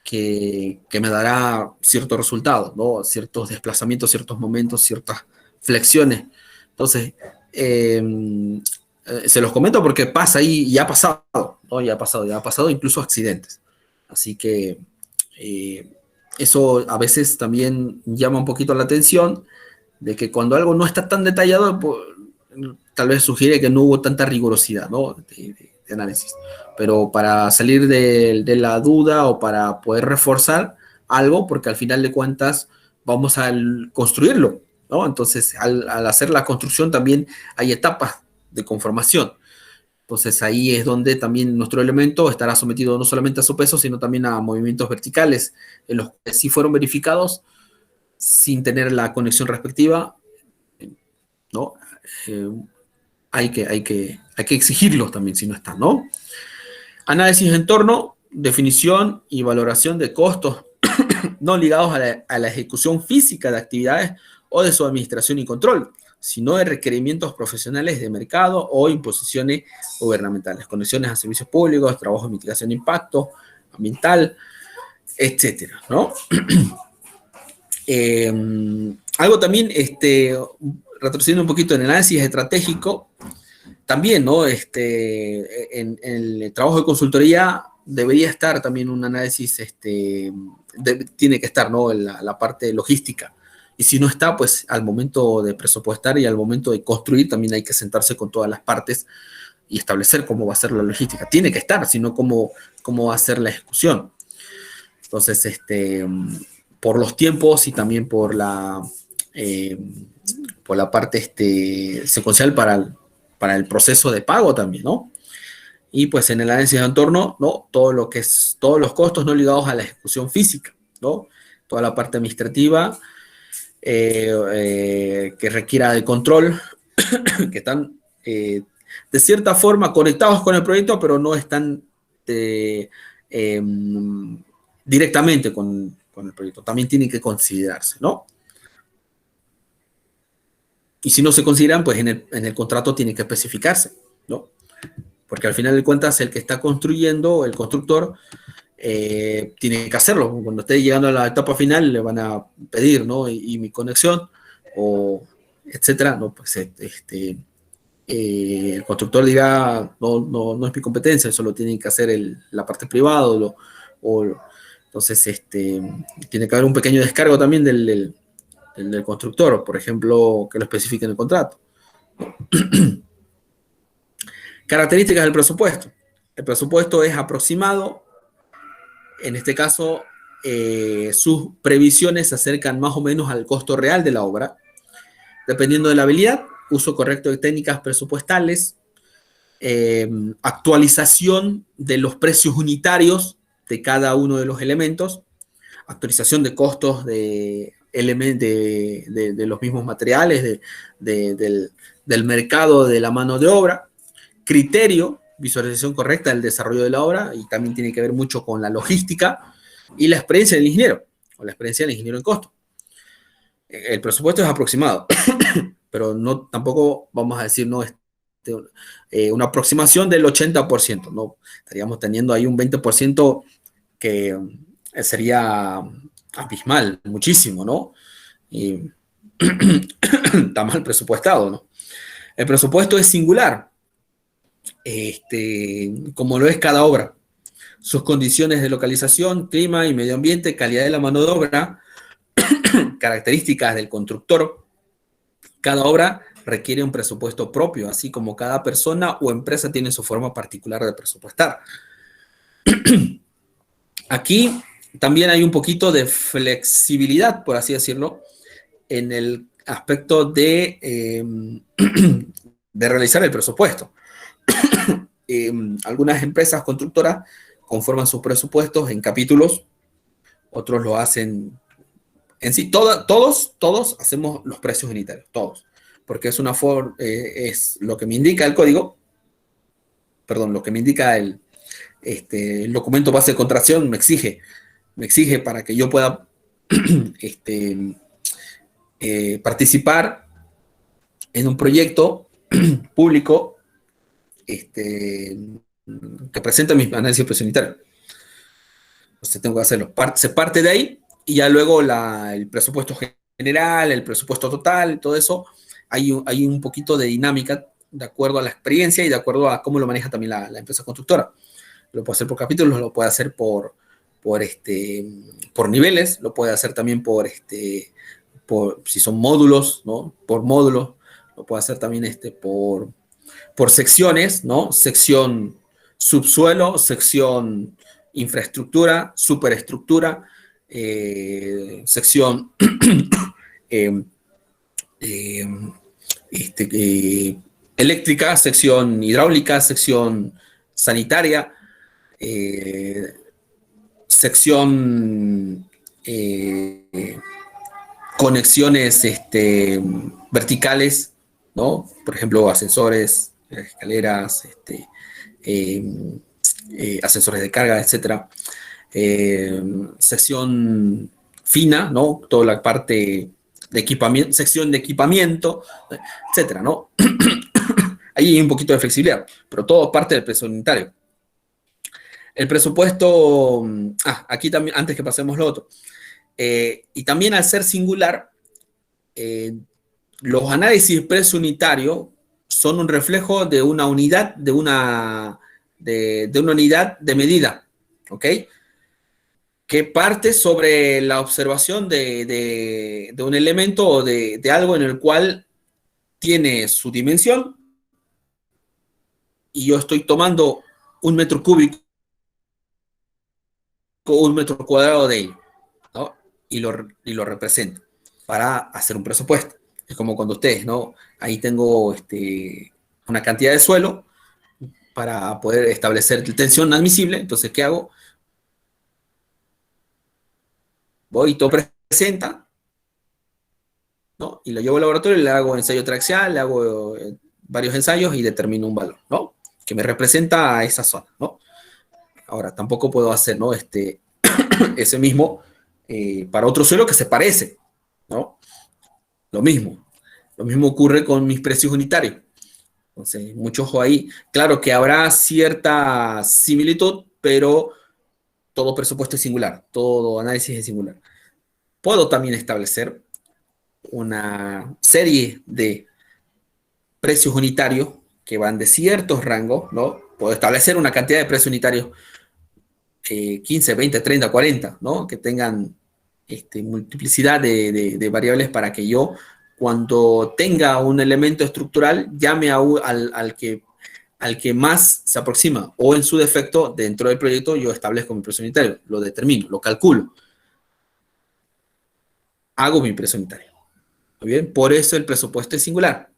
que me dará ciertos resultados, ¿no? Ciertos desplazamientos, ciertos momentos, ciertas flexiones. Entonces, se los comento porque pasa ahí y ha pasado, ¿no? Ya ha pasado incluso accidentes. Así que eso a veces también llama un poquito la atención de que cuando algo no está tan detallado, pues, tal vez sugiere que no hubo tanta rigurosidad, ¿no? de análisis. Pero para salir de la duda o para poder reforzar algo, porque al final de cuentas vamos a construirlo, ¿no? Entonces, al hacer la construcción también hay etapas de conformación. Entonces ahí es donde también nuestro elemento estará sometido no solamente a su peso, sino también a movimientos verticales, en los que sí fueron verificados sin tener la conexión respectiva, ¿no? Hay que exigirlos también si no están, ¿no? Análisis de entorno, definición y valoración de costos no ligados a la ejecución física de actividades o de su administración y control, sino de requerimientos profesionales de mercado o imposiciones gubernamentales, conexiones a servicios públicos, trabajo de mitigación de impacto ambiental, etcétera, ¿no? Algo también, retrocediendo un poquito en el análisis estratégico, también, ¿no? En el trabajo de consultoría debería estar también un análisis, tiene que estar, ¿no? En la parte logística. Y si no está, pues al momento de presupuestar y al momento de construir también hay que sentarse con todas las partes y establecer cómo va a ser la logística. Tiene que estar, sino cómo va a ser la ejecución. Entonces, por los tiempos y también por la parte secuencial para el proceso de pago también, ¿no? Y pues en el análisis de entorno, ¿no? Todo lo que es, todos los costos no ligados a la ejecución física, ¿no? Toda la parte administrativa, que requiera de control, que están de cierta forma conectados con el proyecto, pero no están directamente con el proyecto. También tienen que considerarse, ¿no? Y si no se consideran, pues en el contrato tiene que especificarse, ¿no? Porque al final de cuentas, el que está construyendo, el constructor, tiene que hacerlo. Cuando esté llegando a la etapa final, le van a pedir, ¿no? Y mi conexión, o etcétera, ¿no? Pues el constructor dirá, no es mi competencia, eso lo tiene que hacer la parte privada, entonces tiene que haber un pequeño descargo también del constructor, por ejemplo, que lo especifique en el contrato. Características del presupuesto. El presupuesto es aproximado. En este caso, sus previsiones se acercan más o menos al costo real de la obra, dependiendo de la habilidad, uso correcto de técnicas presupuestales, actualización de los precios unitarios de cada uno de los elementos, actualización de costos de los mismos materiales, del mercado de la mano de obra, criterio, visualización correcta del desarrollo de la obra, y también tiene que ver mucho con la logística y la experiencia del ingeniero, o la experiencia del ingeniero en costo. El presupuesto es aproximado. pero no, tampoco vamos a decir, no, una aproximación del 80%, ¿no? Estaríamos teniendo ahí un 20% que sería abismal, muchísimo, ¿no? Y está mal presupuestado, ¿no? El presupuesto es singular, como lo es cada obra. Sus condiciones de localización, clima y medio ambiente, calidad de la mano de obra, características del constructor. Cada obra requiere un presupuesto propio, así como cada persona o empresa tiene su forma particular de presupuestar. Aquí también hay un poquito de flexibilidad, por así decirlo, en el aspecto de realizar el presupuesto. Algunas empresas constructoras conforman sus presupuestos en capítulos, otros lo hacen en sí. Todos hacemos los precios unitarios, todos, porque es lo que me indica el código, perdón, lo que me indica el documento base de contratación me exige para que yo pueda participar en un proyecto público que presenta mis análisis presupuestarios. Entonces tengo que hacerlo. Se parte de ahí y ya luego el presupuesto general, el presupuesto total, todo eso, hay un poquito de dinámica de acuerdo a la experiencia y de acuerdo a cómo lo maneja también la empresa constructora. Lo puede hacer por capítulos, lo puede hacer por niveles, lo puede hacer también si son módulos, ¿no? Por módulos, lo puede hacer también por secciones, ¿no? Sección subsuelo, sección infraestructura, superestructura, sección eh, eh, eléctrica, sección hidráulica, sección sanitaria, sección conexiones verticales, ¿no? Por ejemplo, ascensores, escaleras, eh, ascensores de carga, etcétera. Sección fina, ¿no? Toda la parte de equipamiento, sección de equipamiento, etcétera, ¿no? Ahí hay un poquito de flexibilidad, pero todo parte del presupuesto unitario. El presupuesto, aquí también, antes que pasemos lo otro, y también al ser singular, los análisis precio unitario son un reflejo de una unidad, de una unidad de medida, ¿ok? Que parte sobre la observación de un elemento o de algo en el cual tiene su dimensión y yo estoy tomando un metro cúbico o un metro cuadrado de ello, ¿no? Y lo represento para hacer un presupuesto. Es como cuando ustedes, ¿no? Ahí tengo una cantidad de suelo para poder establecer tensión admisible. Entonces, ¿qué hago? Voy, todo presenta, ¿no? Y lo llevo al laboratorio, le hago ensayo traxial, le hago varios ensayos y determino un valor, ¿no? Que me representa a esa zona, ¿no? Ahora, tampoco puedo hacer, ¿no? Ese mismo para otro suelo que se parece, ¿no? Lo mismo. Lo mismo ocurre con mis precios unitarios. Entonces, mucho ojo ahí. Claro que habrá cierta similitud, pero todo presupuesto es singular, todo análisis es singular. Puedo también establecer una serie de precios unitarios que van de ciertos rangos, ¿no? Puedo establecer una cantidad de precios unitarios 15, 20, 30, 40, ¿no? Que tengan multiplicidad de variables para que yo, cuando tenga un elemento estructural, llame al que más se aproxima, o en su defecto, dentro del proyecto, yo establezco mi precio unitario, lo determino, lo calculo, hago mi precio unitario. Muy bien, por eso el presupuesto es singular.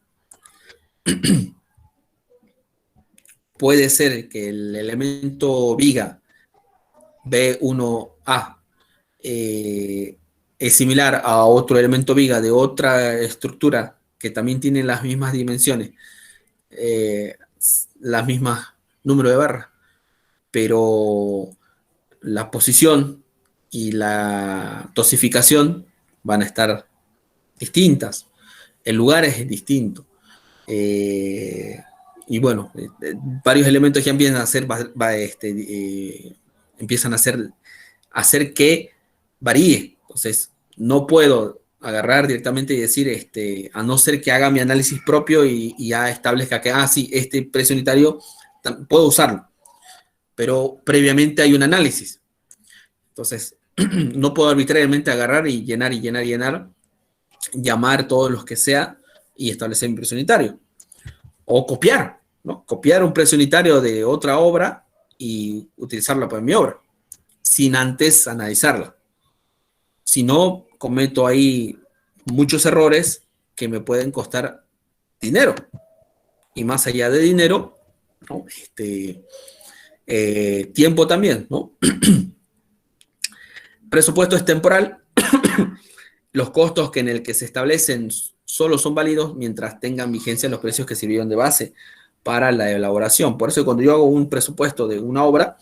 Puede ser que el elemento viga B1A es similar a otro elemento viga de otra estructura que también tiene las mismas dimensiones, las mismas número de barras, pero la posición y la dosificación van a estar distintas. el lugar es distinto. Y bueno, varios elementos ya empiezan a hacer, empiezan a hacer que varíe. Entonces, no puedo agarrar directamente y decir, a no ser que haga mi análisis propio y ya establezca que, sí, este precio unitario puedo usarlo, pero previamente hay un análisis. Entonces, no puedo arbitrariamente agarrar y llenar, llamar todos los que sea y establecer mi precio unitario. O copiar, ¿no? Copiar un precio unitario de otra obra y utilizarla para mi obra, sin antes analizarla. Si no, cometo ahí muchos errores que me pueden costar dinero. Y más allá de dinero, ¿no? Tiempo también, ¿no? Presupuesto es temporal. Los costos en el que se establecen solo son válidos mientras tengan vigencia los precios que sirvieron de base para la elaboración. Por eso cuando yo hago un presupuesto de una obra,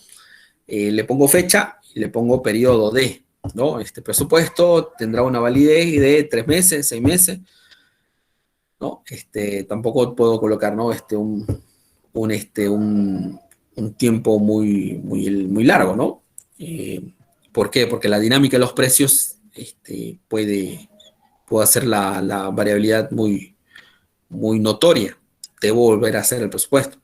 le pongo fecha y le pongo periodo de, ¿no? Este presupuesto tendrá una validez de 3 meses, 6 meses, ¿no? Tampoco puedo colocar, ¿no? Un tiempo muy largo, ¿no? ¿Por qué? Porque la dinámica de los precios puede hacer la variabilidad muy notoria. Debo volver a hacer el presupuesto.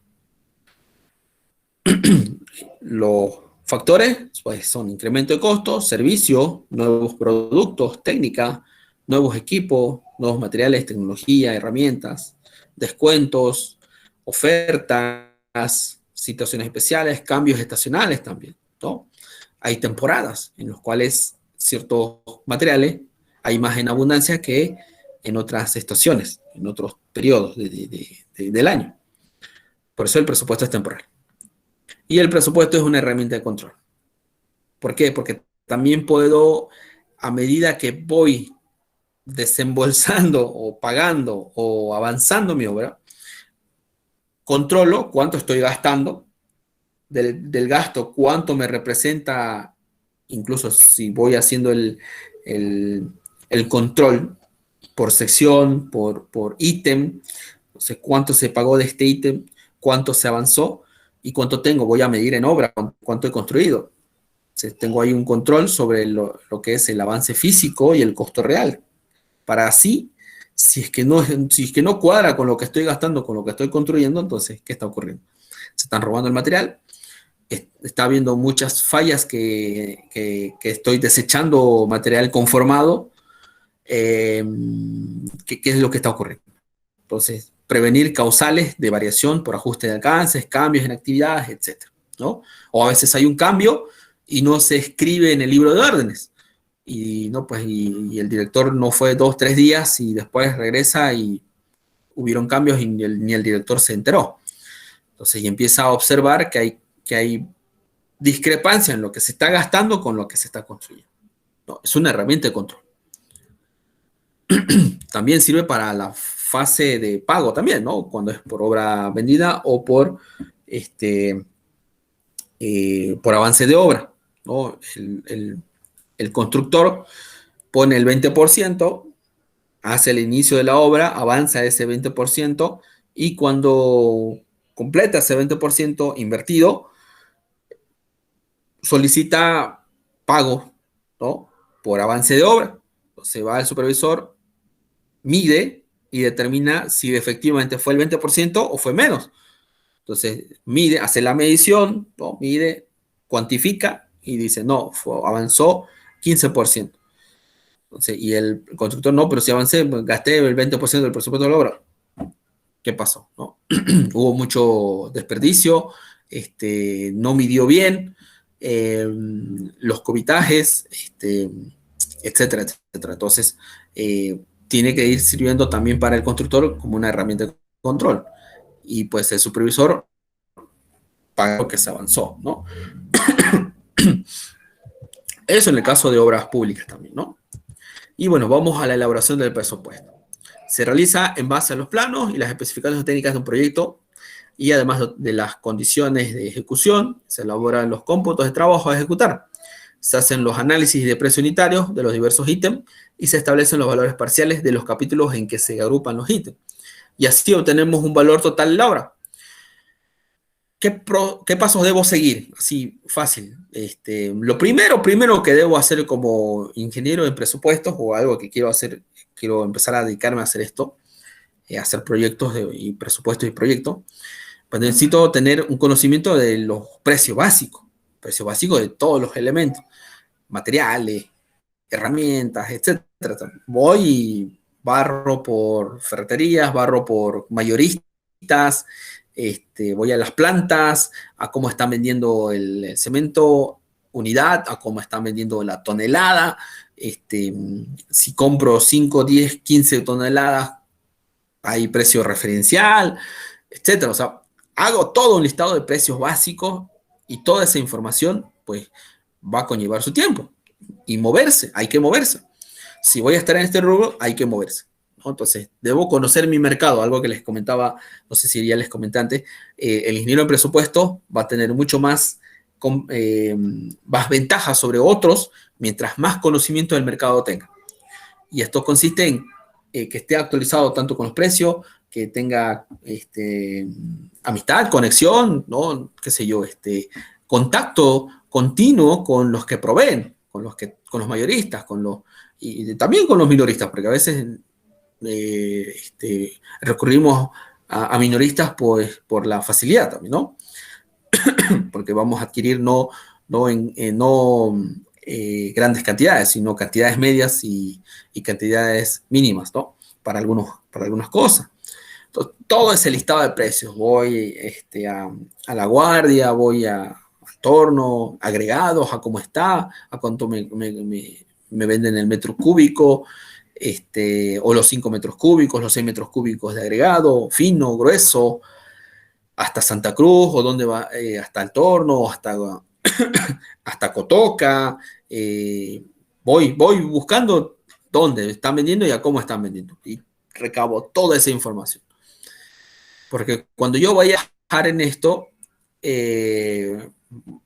Los factores pues, son incremento de costos, servicio, nuevos productos, técnica, nuevos equipos, nuevos materiales, tecnología, herramientas, descuentos, ofertas, situaciones especiales, cambios estacionales también, ¿no? Hay temporadas en las cuales ciertos materiales hay más en abundancia que en otras estaciones, en otros periodos del año. Por eso el presupuesto es temporal. Y el presupuesto es una herramienta de control. ¿Por qué? Porque también puedo, a medida que voy desembolsando o pagando o avanzando mi obra, controlo cuánto estoy gastando, del gasto, cuánto me representa, incluso si voy haciendo el control por sección, por ítem, no sé cuánto se pagó de este ítem, cuánto se avanzó y cuánto tengo. Voy a medir en obra cuánto he construido. Entonces, tengo ahí un control sobre lo que es el avance físico y el costo real. Para así, si es que no cuadra con lo que estoy gastando, con lo que estoy construyendo, entonces, ¿qué está ocurriendo? Se están robando el material, está habiendo muchas fallas que estoy desechando material conformado. ¿Qué es lo que está ocurriendo? Entonces, prevenir causales de variación por ajuste de alcances, cambios en actividades, etc., ¿no? O a veces hay un cambio y no se escribe en el libro de órdenes. Y el director no fue 2, 3 días y después regresa y hubieron cambios y ni el director se enteró. Entonces, y empieza a observar que hay discrepancia en lo que se está gastando con lo que se está construyendo. No, es una herramienta de control. También sirve para la fase de pago también, ¿no? Cuando es por obra vendida o por avance de obra, ¿no? El constructor pone el 20%, hace el inicio de la obra, avanza ese 20% y cuando completa ese 20% invertido, solicita pago, ¿no? Por avance de obra. Se va al supervisor, mide y determina si efectivamente fue el 20% o fue menos. Entonces, mide, hace la medición, ¿no? Mide, cuantifica y dice, no, avanzó 15%. Entonces, y el constructor, no, pero si avancé, gasté el 20% del presupuesto de la obra. ¿Qué pasó? ¿No? Hubo mucho desperdicio, no midió bien, los cubitajes, etcétera, etcétera. Entonces, tiene que ir sirviendo también para el constructor como una herramienta de control. Y pues el supervisor paga lo que se avanzó, ¿no? Eso en el caso de obras públicas también, ¿no? Y bueno, vamos a la elaboración del presupuesto. Se realiza en base a los planos y las especificaciones técnicas de un proyecto y además de las condiciones de ejecución, se elaboran los cómputos de trabajo a ejecutar. se hacen los análisis de precio unitario de los diversos ítems y se establecen los valores parciales de los capítulos en que se agrupan los ítems. Y así obtenemos un valor total de la obra. ¿Qué pasos debo seguir? Así, fácil. Lo primero que debo hacer como ingeniero en presupuestos o algo que quiero hacer, quiero empezar a dedicarme a hacer esto, hacer proyectos y presupuestos y proyectos, pues necesito tener un conocimiento de los precios básicos de todos los elementos, materiales, herramientas, etcétera. Voy y barro por ferreterías, barro por mayoristas, voy a las plantas, a cómo están vendiendo el cemento unidad, a cómo están vendiendo la tonelada, si compro 5, 10, 15 toneladas, hay precio referencial, etcétera. O sea, hago todo un listado de precios básicos y toda esa información, pues, va a conllevar su tiempo. Y moverse, hay que moverse. Si voy a estar en este rubro, hay que moverse, ¿no? Entonces, debo conocer mi mercado, algo que les comentaba, no sé si ya les comenté antes, el ingeniero en presupuesto va a tener mucho más ventajas sobre otros mientras más conocimiento del mercado tenga. Y esto consiste en que esté actualizado tanto con los precios, que tenga amistad, conexión, ¿no? Qué sé yo, contacto continuo con los que proveen, con los mayoristas, y también con los minoristas, porque a veces recurrimos a minoristas pues, por la facilidad también, ¿no? Porque vamos a adquirir no grandes cantidades, sino cantidades medias y cantidades mínimas, ¿no? Para algunas cosas. Entonces, todo ese listado de precios. Voy a la guardia, voy a torno, agregados, a cómo está, a cuánto me venden el metro cúbico, o los 5 metros cúbicos, los 6 metros cúbicos de agregado, fino, grueso, hasta Santa Cruz, o dónde va, hasta el torno, hasta Cotoca. Voy buscando dónde están vendiendo y a cómo están vendiendo. Y recabo toda esa información. Porque cuando yo vaya a trabajar en esto,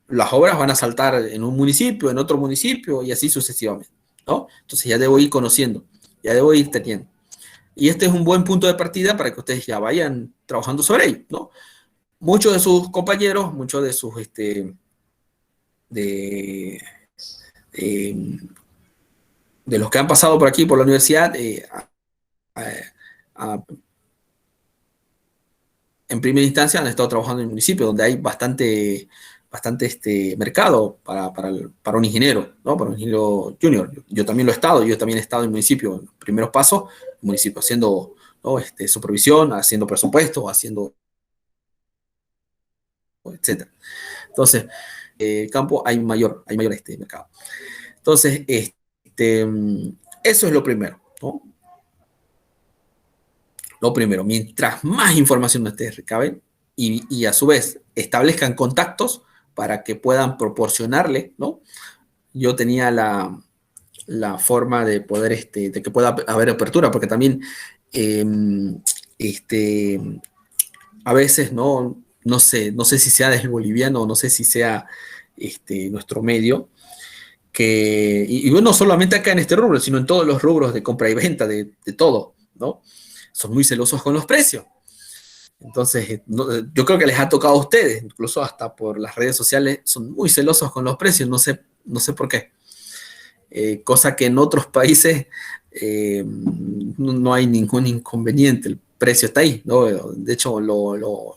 las obras van a saltar en un municipio, en otro municipio y así sucesivamente, ¿no? Entonces ya debo ir conociendo, ya debo ir teniendo. Y este es un buen punto de partida para que ustedes ya vayan trabajando sobre ello, ¿no? Muchos de sus compañeros, muchos de sus de los que han pasado por aquí, por la universidad, en primera instancia han estado trabajando en el municipio, donde hay bastante mercado para un ingeniero, ¿no? Para un ingeniero junior. Yo también lo he estado, yo también he estado en el municipio, en los primeros pasos, en el municipio, haciendo, ¿no? Supervisión, haciendo presupuestos, haciendo, etcétera. Entonces, campo hay mayor mercado. Entonces, eso es lo primero, ¿no? Lo primero, mientras más información ustedes recaben y a su vez establezcan contactos para que puedan proporcionarle, ¿no? Yo tenía la forma de poder, de que pueda haber apertura, porque también a veces no sé si sea del boliviano o no sé si sea nuestro medio, y no solamente acá en este rubro, sino en todos los rubros de compra y venta, de todo, ¿no? Son muy celosos con los precios. Entonces, yo creo que les ha tocado a ustedes, incluso hasta por las redes sociales, son muy celosos con los precios, no sé por qué. Cosa que en otros países no hay ningún inconveniente, el precio está ahí, ¿no? De hecho, lo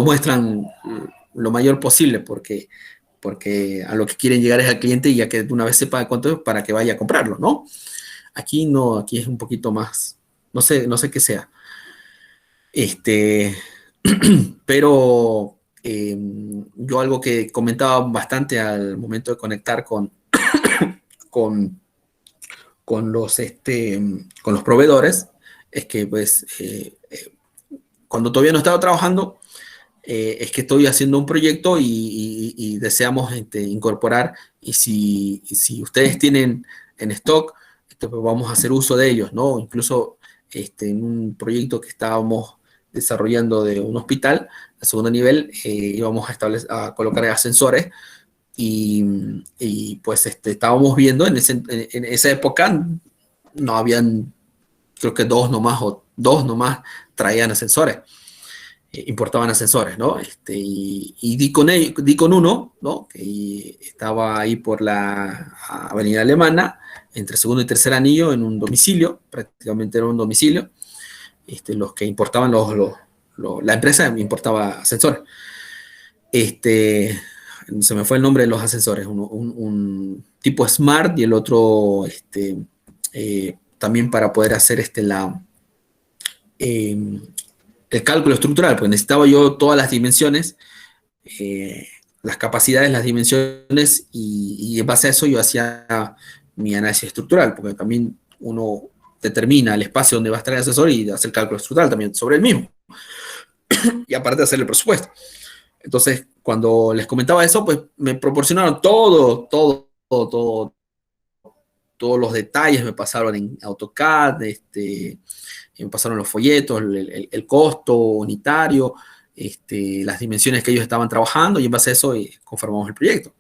muestran lo mayor posible porque a lo que quieren llegar es al cliente y ya que de una vez sepa cuánto es para que vaya a comprarlo, ¿no? Aquí no, aquí es un poquito más, no sé qué sea. Pero yo algo que comentaba bastante al momento de conectar con los proveedores es que pues cuando todavía no estaba trabajando es que estoy haciendo un proyecto y deseamos incorporar y si ustedes tienen en stock pues vamos a hacer uso de ellos, ¿no? Incluso en un proyecto que estábamos desarrollando de un hospital a segundo nivel íbamos a colocar ascensores y pues estábamos viendo en esa época, no habían, creo que dos nomás traían ascensores, importaban ascensores, ¿no? Y di con uno, ¿no? Que estaba ahí por la Avenida Alemana, entre segundo y tercer anillo, en un domicilio, prácticamente era un domicilio. Los que importaban la empresa importaba ascensores. Se me fue el nombre de los ascensores, un tipo Smart y el otro también para poder hacer eh, el cálculo estructural, pues necesitaba yo todas las dimensiones, eh, las capacidades, las dimensiones, y en base a eso yo hacía mi análisis estructural, porque también uno determina el espacio donde va a estar el asesor y hace el cálculo estructural también sobre el mismo, y aparte de hacer el presupuesto. Entonces, cuando les comentaba eso, pues me proporcionaron todos los detalles, me pasaron en AutoCAD, me pasaron los folletos, el costo unitario, las dimensiones que ellos estaban trabajando, y en base a eso conformamos el proyecto.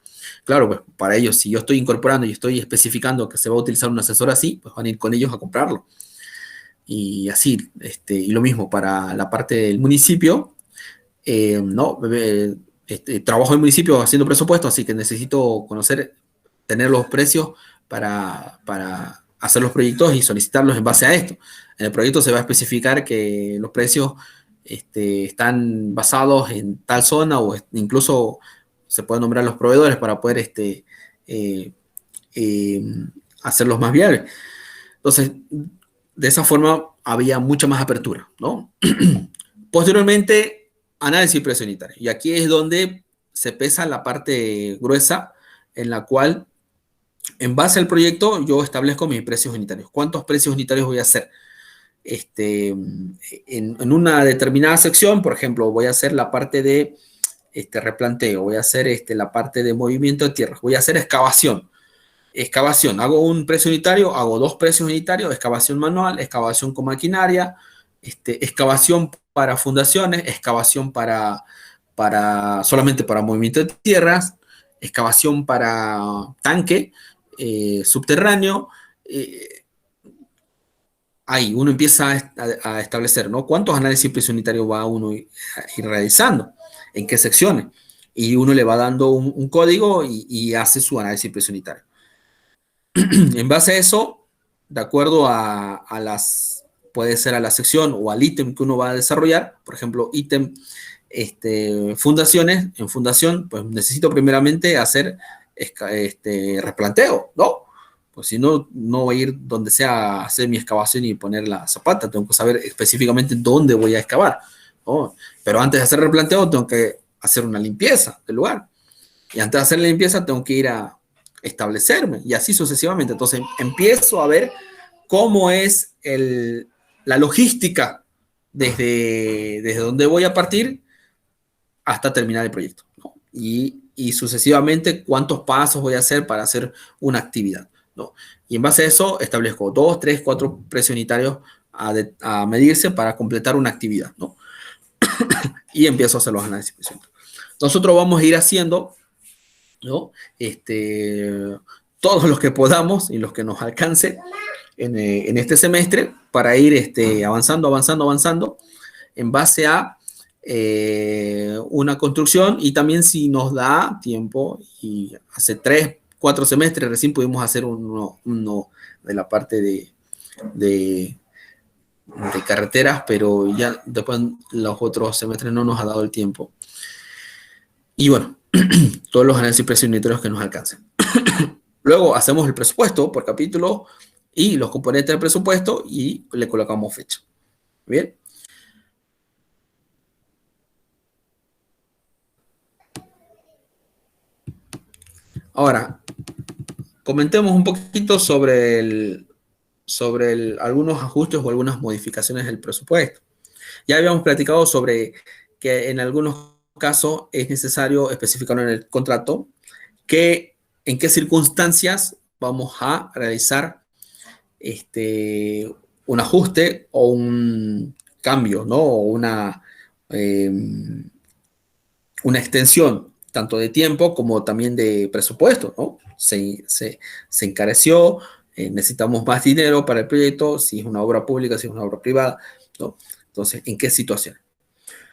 Claro, pues para ellos, si yo estoy incorporando y estoy especificando que se va a utilizar un asesor así, pues van a ir con ellos a comprarlo. Y así, y lo mismo para la parte del municipio, no, trabajo en el municipio haciendo presupuesto, así que necesito tener los precios para hacer los proyectos y solicitarlos en base a esto. En el proyecto se va a especificar que los precios están basados en tal zona, o incluso se pueden nombrar los proveedores para poder eh, eh, hacerlos más viables. Entonces, de esa forma había mucha más apertura, ¿no? Posteriormente, análisis precio unitario. Y aquí es donde se pesa la parte gruesa, en la cual, en base al proyecto, yo establezco mis precios unitarios. ¿Cuántos precios unitarios voy a hacer? En una determinada sección, por ejemplo, voy a hacer la parte de replanteo, voy a hacer la parte de movimiento de tierras, voy a hacer excavación. Excavación, hago un precio unitario, hago dos precios unitarios, excavación manual, excavación con maquinaria, excavación para fundaciones, excavación solamente para movimiento de tierras, excavación para tanque, subterráneo. Ahí uno empieza a establecer, ¿no? ¿Cuántos análisis precio unitario va uno a ir realizando? ¿En qué secciones? Y uno le va dando un código y hace su análisis precio unitario. En base a eso, de acuerdo puede ser a la sección o al ítem que uno va a desarrollar, por ejemplo, ítem fundaciones, en fundación, pues necesito primeramente hacer replanteo, ¿no? Pues si no, no voy a ir donde sea a hacer mi excavación y poner la zapata, tengo que saber específicamente dónde voy a excavar, ¿no? Pero antes de hacer replanteo, tengo que hacer una limpieza del lugar. Y antes de hacer la limpieza, tengo que ir a establecerme, y así sucesivamente. Entonces empiezo a ver cómo es la logística desde donde voy a partir hasta terminar el proyecto, ¿no? Y sucesivamente cuántos pasos voy a hacer para hacer una actividad, ¿no? Y en base a eso establezco 2, 3, 4 precios unitarios a medirse para completar una actividad, ¿no? Y empiezo a hacer los análisis. Nosotros vamos a ir haciendo, ¿no? Todos los que podamos y los que nos alcance en este semestre, para ir avanzando en base a una construcción. Y también, si nos da tiempo, y hace 3, 4 semestres recién pudimos hacer uno de la parte de carreteras, pero ya después los otros semestres no nos ha dado el tiempo. Y bueno, todos los análisis precio unitarios que nos alcancen. Luego hacemos el presupuesto por capítulo y los componentes del presupuesto, y le colocamos fecha. Bien. Ahora, comentemos un poquito sobre algunos ajustes o algunas modificaciones del presupuesto. Ya habíamos platicado sobre que en algunos casos es necesario especificar en el contrato en qué circunstancias vamos a realizar un ajuste o un cambio, ¿no? O una extensión tanto de tiempo como también de presupuesto, ¿no? Se encareció, necesitamos más dinero para el proyecto, si es una obra pública, si es una obra privada, ¿no? Entonces, ¿en qué situación?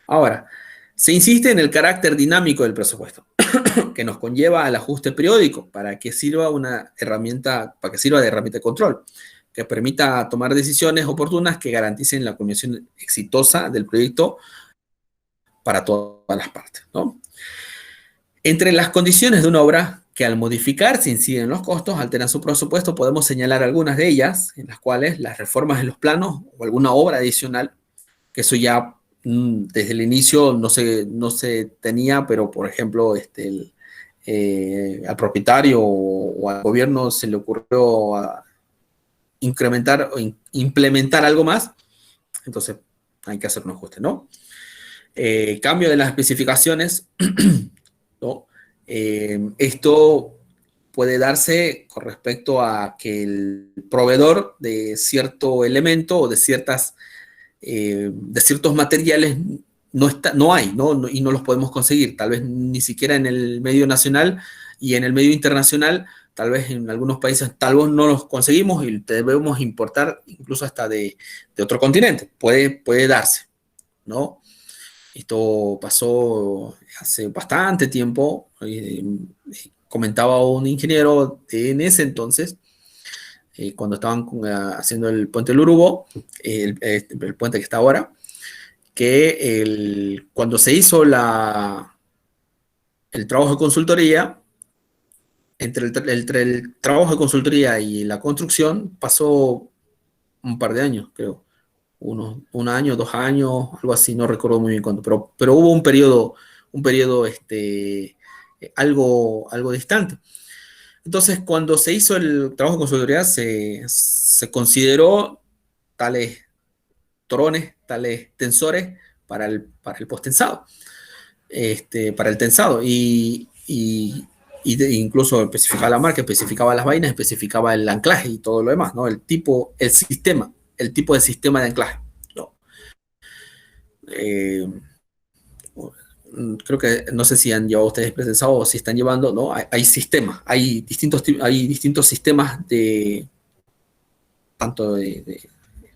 Ahora, se insiste en el carácter dinámico del presupuesto, que nos conlleva al ajuste periódico para que sirva una herramienta, para que sirva de herramienta de control, que permita tomar decisiones oportunas que garanticen la culminación exitosa del proyecto para todas las partes, ¿no? Entre las condiciones de una obra que al modificarse inciden los costos, alteran su presupuesto, podemos señalar algunas de ellas, en las cuales las reformas en los planos o alguna obra adicional, que eso ya desde el inicio no se tenía, pero por ejemplo, al propietario o al gobierno se le ocurrió incrementar o implementar algo más, entonces hay que hacer un ajuste, ¿no? Cambio de las especificaciones, ¿no? Esto puede darse con respecto a que el proveedor de cierto elemento o de ciertos materiales no hay, ¿no? Y no los podemos conseguir, tal vez ni siquiera en el medio nacional y en el medio internacional, tal vez en algunos países, tal vez no los conseguimos y debemos importar incluso hasta de otro continente, puede darse, ¿no? Esto pasó hace bastante tiempo, comentaba un ingeniero en ese entonces, cuando estaban haciendo el puente del Uruguay, el puente que está ahora, que cuando se hizo el trabajo de consultoría, entre el trabajo de consultoría y la construcción pasó un par de años, creo. Un año, 2 años, algo así, no recuerdo muy bien cuánto, pero hubo un periodo algo distante. Entonces, cuando se hizo el trabajo de consultoría, se consideró tales torones, tales tensores para el postensado, para el tensado. Incluso especificaba la marca, especificaba las vainas, especificaba el anclaje y todo lo demás, ¿no? El tipo de sistema de anclaje, ¿no? Eh, Creo que no sé si han llevado ustedes prensado o si están llevando, ¿no? Hay sistemas, hay distintos sistemas tanto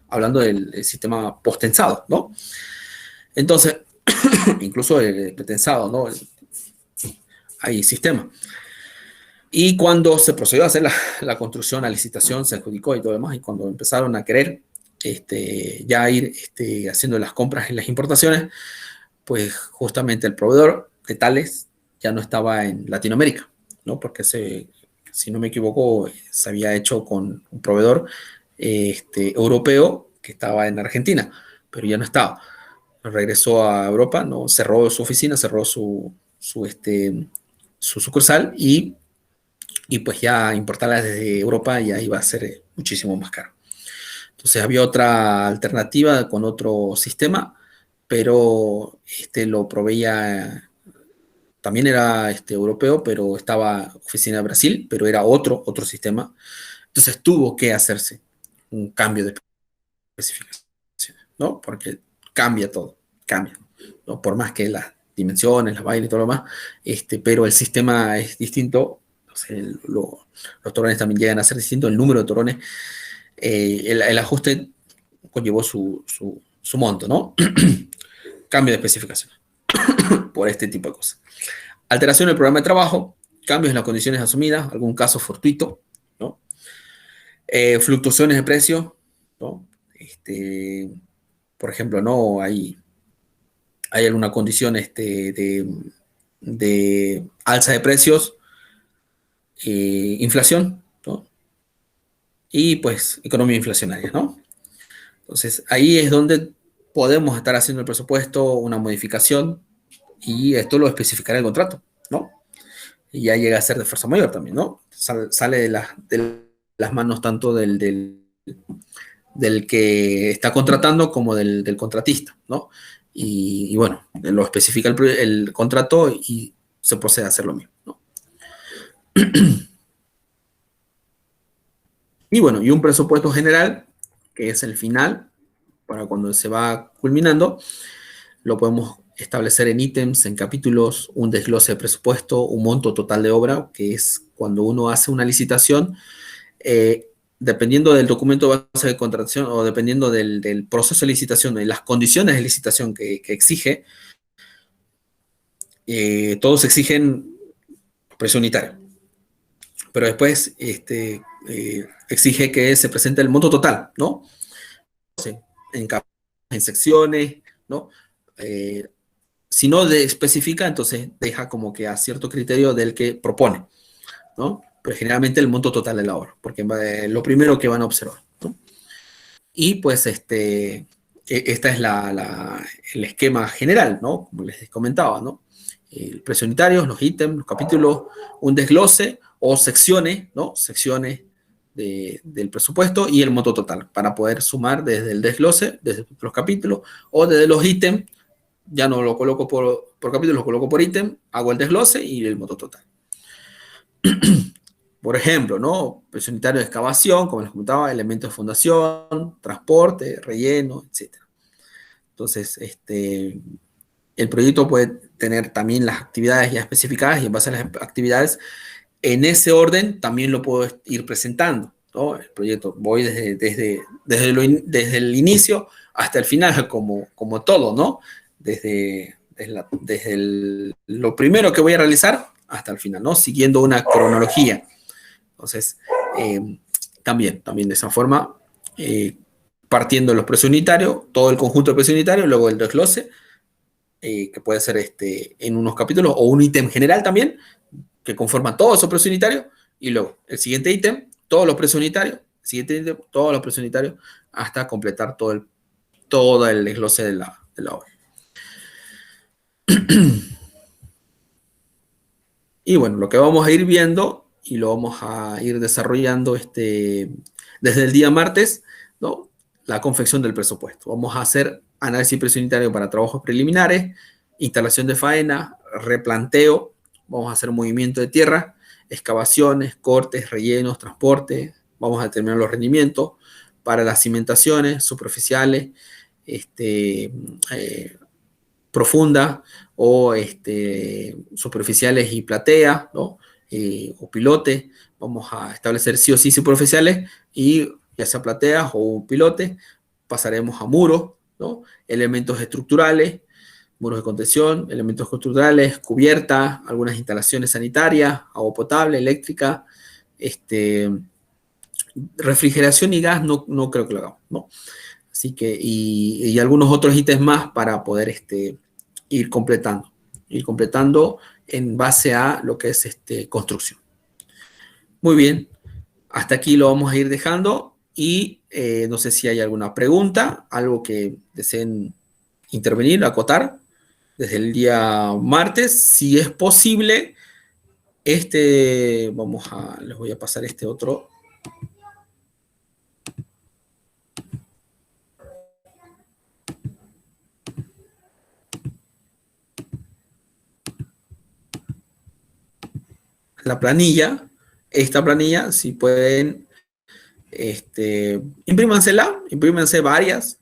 hablando del sistema postensado, ¿no? Entonces, incluso el pretensado, ¿no? Hay sistemas. Y cuando se procedió a hacer la construcción, la licitación, se adjudicó y todo lo demás, y cuando empezaron a querer ya ir haciendo las compras y las importaciones, pues justamente el proveedor de tales ya no estaba en Latinoamérica, ¿no? Porque si no me equivoco, se había hecho con un proveedor europeo que estaba en Argentina, pero ya no estaba. Regresó a Europa, ¿no? Cerró su oficina, cerró su sucursal y pues ya importarla desde Europa ya iba a ser muchísimo más caro. Entonces había otra alternativa con otro sistema, pero lo proveía, también era europeo, pero estaba oficina de Brasil, pero era otro sistema. Entonces tuvo que hacerse un cambio de especificaciones, ¿no? Porque cambia todo, cambia, ¿no? Por más que las dimensiones, las vainas y todo lo demás, pero el sistema es distinto, los torones también llegan a ser distintos, el número de torones, el ajuste conllevó su monto, ¿no? Cambio de especificaciones por este tipo de cosas. Alteración del programa de trabajo, cambios en las condiciones asumidas, algún caso fortuito, ¿no? Fluctuaciones de precio, ¿no? Por ejemplo, no hay alguna condición de alza de precios, inflación, ¿no? Y pues economía inflacionaria, ¿no? Entonces ahí es donde podemos estar haciendo el presupuesto, una modificación, y esto lo especificará el contrato, ¿no? Y ya llega a ser de fuerza mayor también, ¿no? Sale de las manos tanto del que está contratando como del contratista, ¿no? Y bueno, lo especifica el contrato y se procede a hacer lo mismo, ¿no? Y bueno, y un presupuesto general, que es el final, para cuando se va culminando, lo podemos establecer en ítems, en capítulos, un desglose de presupuesto, un monto total de obra, que es cuando uno hace una licitación, dependiendo del documento de base de contratación o dependiendo del proceso de licitación y las condiciones de licitación que exige, todos exigen precio unitario. Pero después exige que se presente el monto total, ¿no? En, en secciones, ¿no? Si no especifica, entonces deja como que a cierto criterio del que propone, ¿no? Pero generalmente el monto total de la obra, porque es lo primero que van a observar, ¿no? Y pues esta es el esquema general, ¿no? Como les comentaba, ¿no? El precio unitario, los ítems, los capítulos, un desglose o secciones, ¿no? Secciones del presupuesto y el monto total para poder sumar desde el desglose, desde los capítulos o desde los ítems. Ya no lo coloco por capítulo, lo coloco por ítem, hago el desglose y el monto total. Por ejemplo, ¿no? Precio unitario de excavación, como les comentaba, elementos de fundación, transporte, relleno, etc. Entonces, el proyecto puede tener también las actividades ya especificadas y en base a las actividades, en ese orden también lo puedo ir presentando, ¿no? El proyecto voy desde el inicio hasta el final, como todo, ¿no? Desde lo primero que voy a realizar hasta el final, ¿no? Siguiendo una cronología. Entonces, también de esa forma, partiendo de los precios unitarios, todo el conjunto de precios unitarios, luego el desglose, que puede ser en unos capítulos, o un ítem general también, que conforma todos esos precios unitarios, y luego el siguiente ítem, todos los precios unitarios, el siguiente ítem, todos los precios unitarios, hasta completar todo el desglose de la obra. Y bueno, lo que vamos a ir viendo y lo vamos a ir desarrollando desde el día martes, ¿no? La confección del presupuesto. Vamos a hacer análisis precio unitario para trabajos preliminares, instalación de faena, replanteo, vamos a hacer movimiento de tierra, excavaciones, cortes, rellenos, transporte, vamos a determinar los rendimientos para las cimentaciones superficiales, profundas o superficiales y plateas, ¿no? O pilotes. Vamos a establecer sí o sí superficiales y ya sea plateas o pilotes. Pasaremos a muros, ¿no? Elementos estructurales, muros de contención, elementos estructurales, cubiertas, algunas instalaciones sanitarias, agua potable, eléctrica, refrigeración y gas no creo que lo hagamos, ¿no? Así que, y algunos otros ítems más para poder ir completando en base a lo que es construcción. Muy bien, hasta aquí lo vamos a ir dejando y no sé si hay alguna pregunta, algo que deseen intervenir, acotar desde el día martes. Si es posible, les voy a pasar este otro. La planilla, esta planilla, si pueden, imprímanse varias,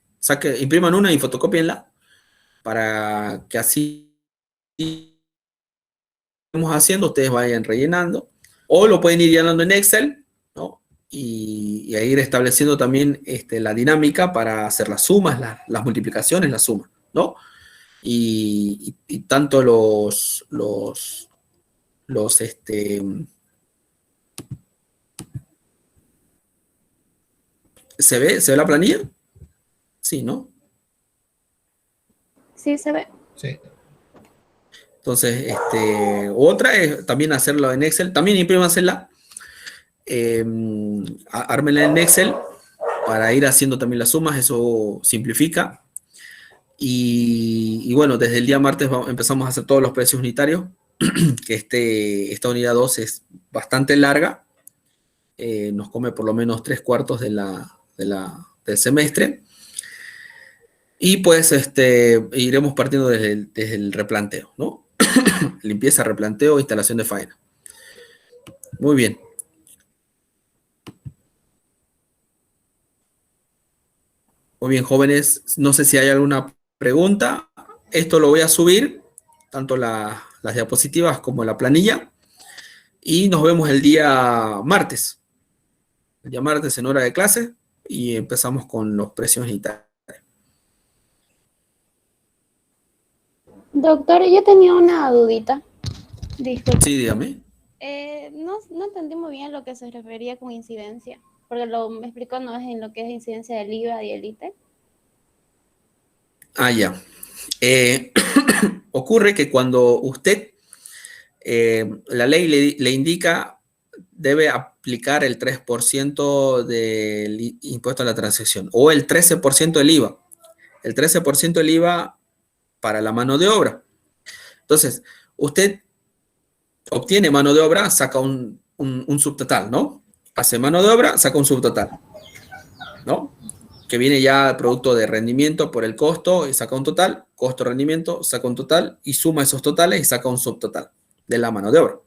impriman una y fotocópienla para que así estemos haciendo, ustedes vayan rellenando, o lo pueden ir llenando en Excel, ¿no? Y a ir estableciendo también la dinámica para hacer las sumas, las multiplicaciones, las sumas, ¿no? Y tanto ¿se ve la planilla? Sí, ¿no? Sí, se ve. Sí. Entonces, otra es también hacerlo en Excel. También imprímansela, ármenla en Excel para ir haciendo también las sumas. Eso simplifica. Y bueno, desde el día martes empezamos a hacer todos los precios unitarios, que esta unidad 2 es bastante larga. Nos come por lo menos 3/4 del semestre. Y pues iremos partiendo desde el replanteo, ¿no? Limpieza, replanteo, instalación de faena. Muy bien. Muy bien, jóvenes. No sé si hay alguna pregunta Esto lo voy a subir, tanto las diapositivas como la planilla, y nos vemos el día martes. El día martes en hora de clase y empezamos con los precios unitarios. Doctor, yo tenía una dudita. Disculpe. Sí, dígame. No entendí muy bien lo que se refería con incidencia, porque me explicó no es en lo que es incidencia del IVA y el ITE. Ah, ya. Ocurre que cuando usted, la ley le indica, debe aplicar el 3% del impuesto a la transacción o el 13% del IVA. El 13% del IVA para la mano de obra. Entonces, usted obtiene mano de obra, saca un subtotal, ¿no? Hace mano de obra, saca un subtotal, ¿no? Que viene ya producto de rendimiento por el costo y saca un total, costo-rendimiento, saca un total y suma esos totales y saca un subtotal de la mano de obra.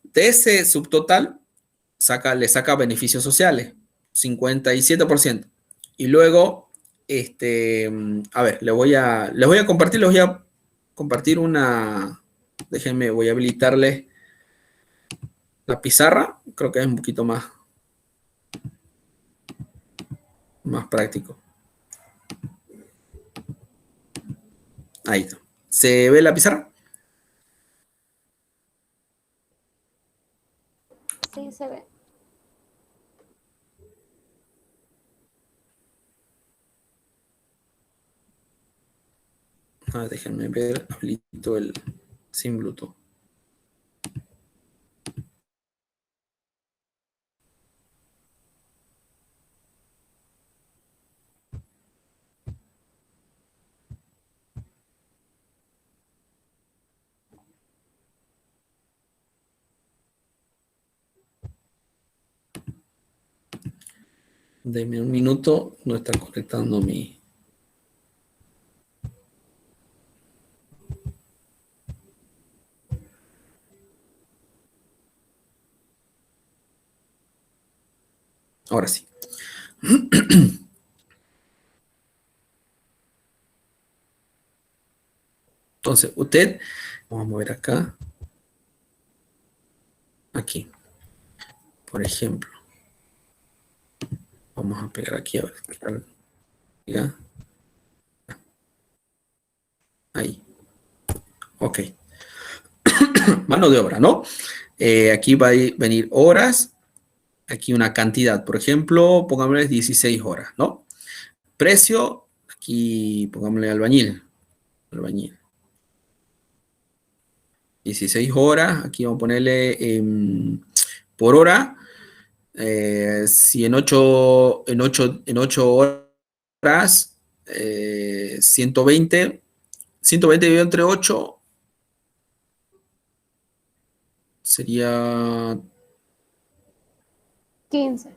De ese subtotal le saca beneficios sociales, 57%. Y luego, a ver, les voy a compartir una, déjenme, voy a habilitarles la pizarra, creo que es un poquito más práctico. Ahí está. ¿Se ve la pizarra? Sí, se ve. Déjenme ver, habilito el sin Bluetooth. Deme un minuto, no está conectando mi... Ahora sí. Entonces, usted, vamos a mover acá, aquí, por ejemplo. Vamos a pegar aquí, a ver qué tal. ¿Ya? Ahí. Ok. Mano de obra, ¿no? Aquí va a venir horas. Aquí una cantidad. Por ejemplo, pongámosle 16 horas, ¿no? Precio, aquí pongámosle albañil. Albañil. 16 horas. Aquí vamos a ponerle por hora. Si en 8 horas, 120 dividido entre 8 sería 15.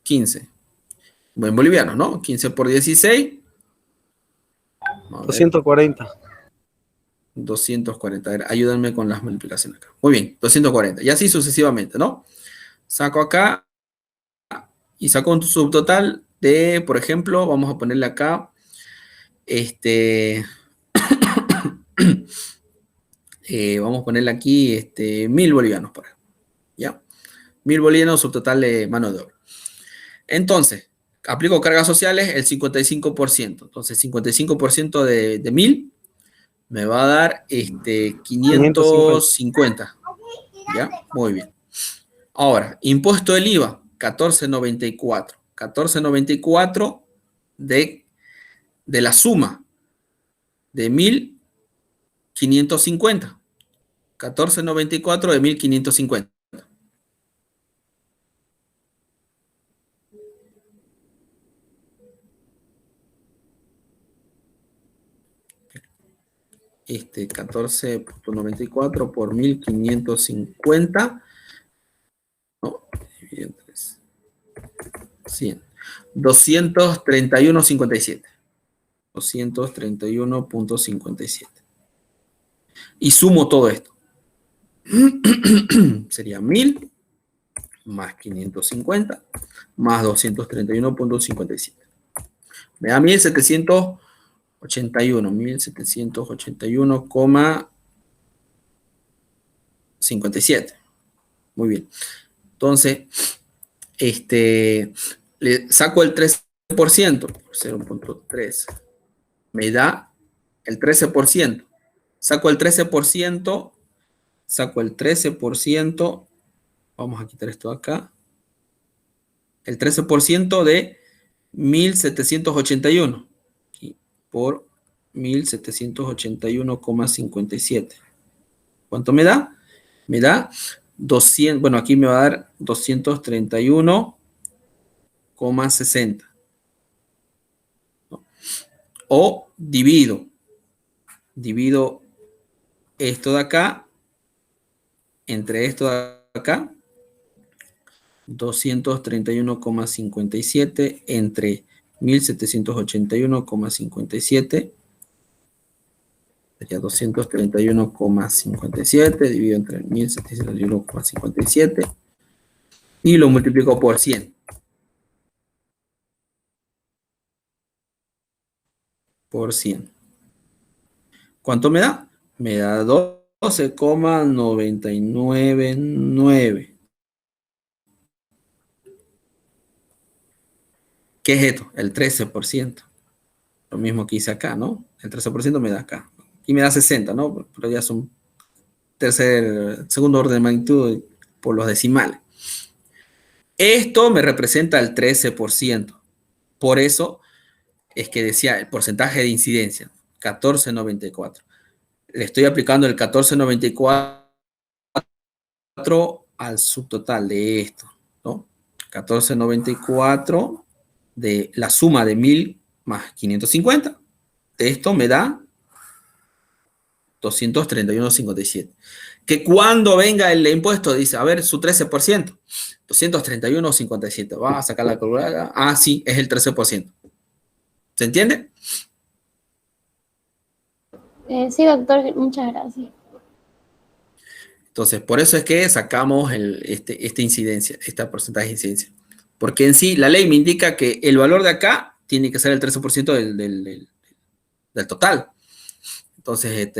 15. En boliviano, ¿no? 15 por 16. 240. 240. A ver, ayúdenme con las multiplicaciones acá. Muy bien, 240. Y así sucesivamente, ¿no? Saco acá y saco un subtotal de, por ejemplo, vamos a ponerle acá, vamos a ponerle aquí 1000 bolivianos, por ejemplo. ¿Ya? 1000 bolivianos subtotal de mano de obra. Entonces, aplico cargas sociales el 55%. Entonces, 55% de 1000 me va a dar 550. ¿Ya? Muy bien. Ahora, impuesto del IVA, 14.94. 14.94 de la suma de 1550. 14.94 de 1550. Este 14.94 por 1550. No, 100. 231.57. 231.57. Y sumo todo esto. Sería 1000 más 550 más 231.57. Me da 1781,57. Muy bien. Entonces, le saco el 13%, 0.3, me da el 13%. Saco el 13%, vamos a quitar esto de acá, el 13% de 1781 por 1781,57. ¿Cuánto me da? Me da 200, bueno, aquí me va a dar 231,60. O divido esto de acá entre esto de acá, 231,57 entre 1781,57, sería 231,57 dividido entre 1781,57 y lo multiplico por 100. Por 100. ¿Cuánto me da? Me da 12,999. ¿Qué es esto? El 13%. Lo mismo que hice acá, ¿no? El 13% me da acá. Aquí me da 60, ¿no? Pero ya son segundo orden de magnitud por los decimales. Esto me representa el 13%. Por eso es que decía el porcentaje de incidencia, 14,94. Le estoy aplicando el 14,94 al subtotal de esto, ¿no? 14,94 de la suma de 1000 más 550. De esto me da 231,57. Que cuando venga el impuesto dice, a ver, su 13%, 231,57. Va a sacar la calculadora. Ah, sí, es el 13%. ¿Se entiende? Sí, doctor, muchas gracias. Entonces, por eso es que sacamos esta incidencia, este porcentaje de incidencia. Porque en sí, la ley me indica que el valor de acá tiene que ser el 13% del total. Entonces,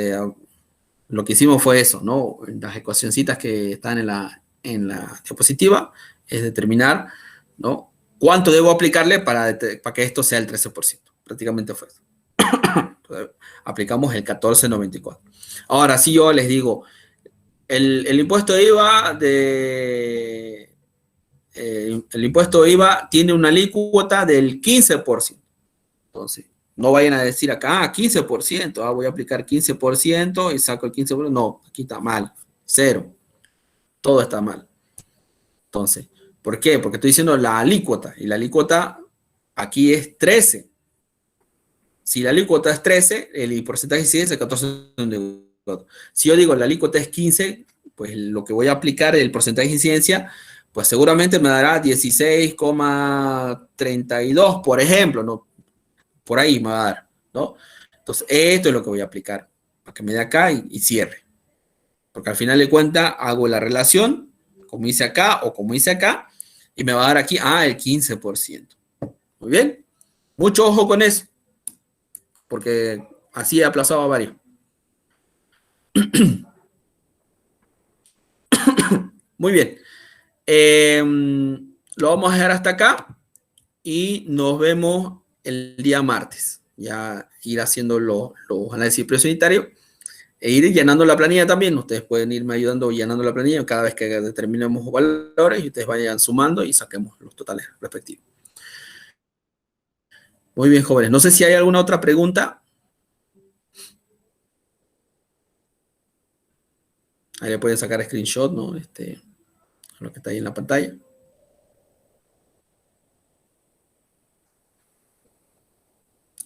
lo que hicimos fue eso, ¿no? Las ecuacioncitas que están en la diapositiva es determinar, ¿no? Cuánto debo aplicarle para que esto sea el 13%. Prácticamente fue eso. Aplicamos el 14,94. Ahora, si yo les digo, el impuesto de IVA el impuesto de IVA tiene una alícuota del 15%. Entonces, no vayan a decir acá, 15%, voy a aplicar 15% y saco el 15%. No, aquí está mal, 0. Todo está mal. Entonces, ¿por qué? Porque estoy diciendo la alícuota, y la alícuota aquí es 13. Si la alícuota es 13, el porcentaje de incidencia es 14,94. Si yo digo la alícuota es 15, pues lo que voy a aplicar, el porcentaje de incidencia, pues seguramente me dará 16,32, por ejemplo, ¿no? Por ahí me va a dar, ¿no? Entonces, esto es lo que voy a aplicar, para que me dé acá y cierre. Porque al final de cuentas hago la relación, como hice acá o como hice acá, y me va a dar aquí, el 15%. Muy bien. Mucho ojo con eso, porque así he aplazado a varios. Muy bien. Lo vamos a dejar hasta acá y nos vemos el día martes. Ya ir haciendo los análisis presunitarios e ir llenando la planilla también. Ustedes pueden irme ayudando llenando la planilla cada vez que determinemos valores y ustedes vayan sumando y saquemos los totales respectivos. Muy bien, jóvenes. No sé si hay alguna otra pregunta. Ahí le pueden sacar screenshot, ¿no? Lo que está ahí en la pantalla.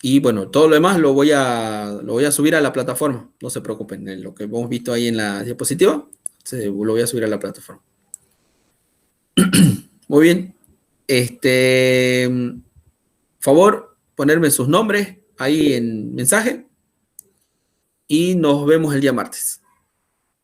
Y bueno, todo lo demás lo voy a subir a la plataforma. No se preocupen, lo que hemos visto ahí en la diapositiva, lo voy a subir a la plataforma. Muy bien. Favor, ponerme sus nombres ahí en mensaje. Y nos vemos el día martes.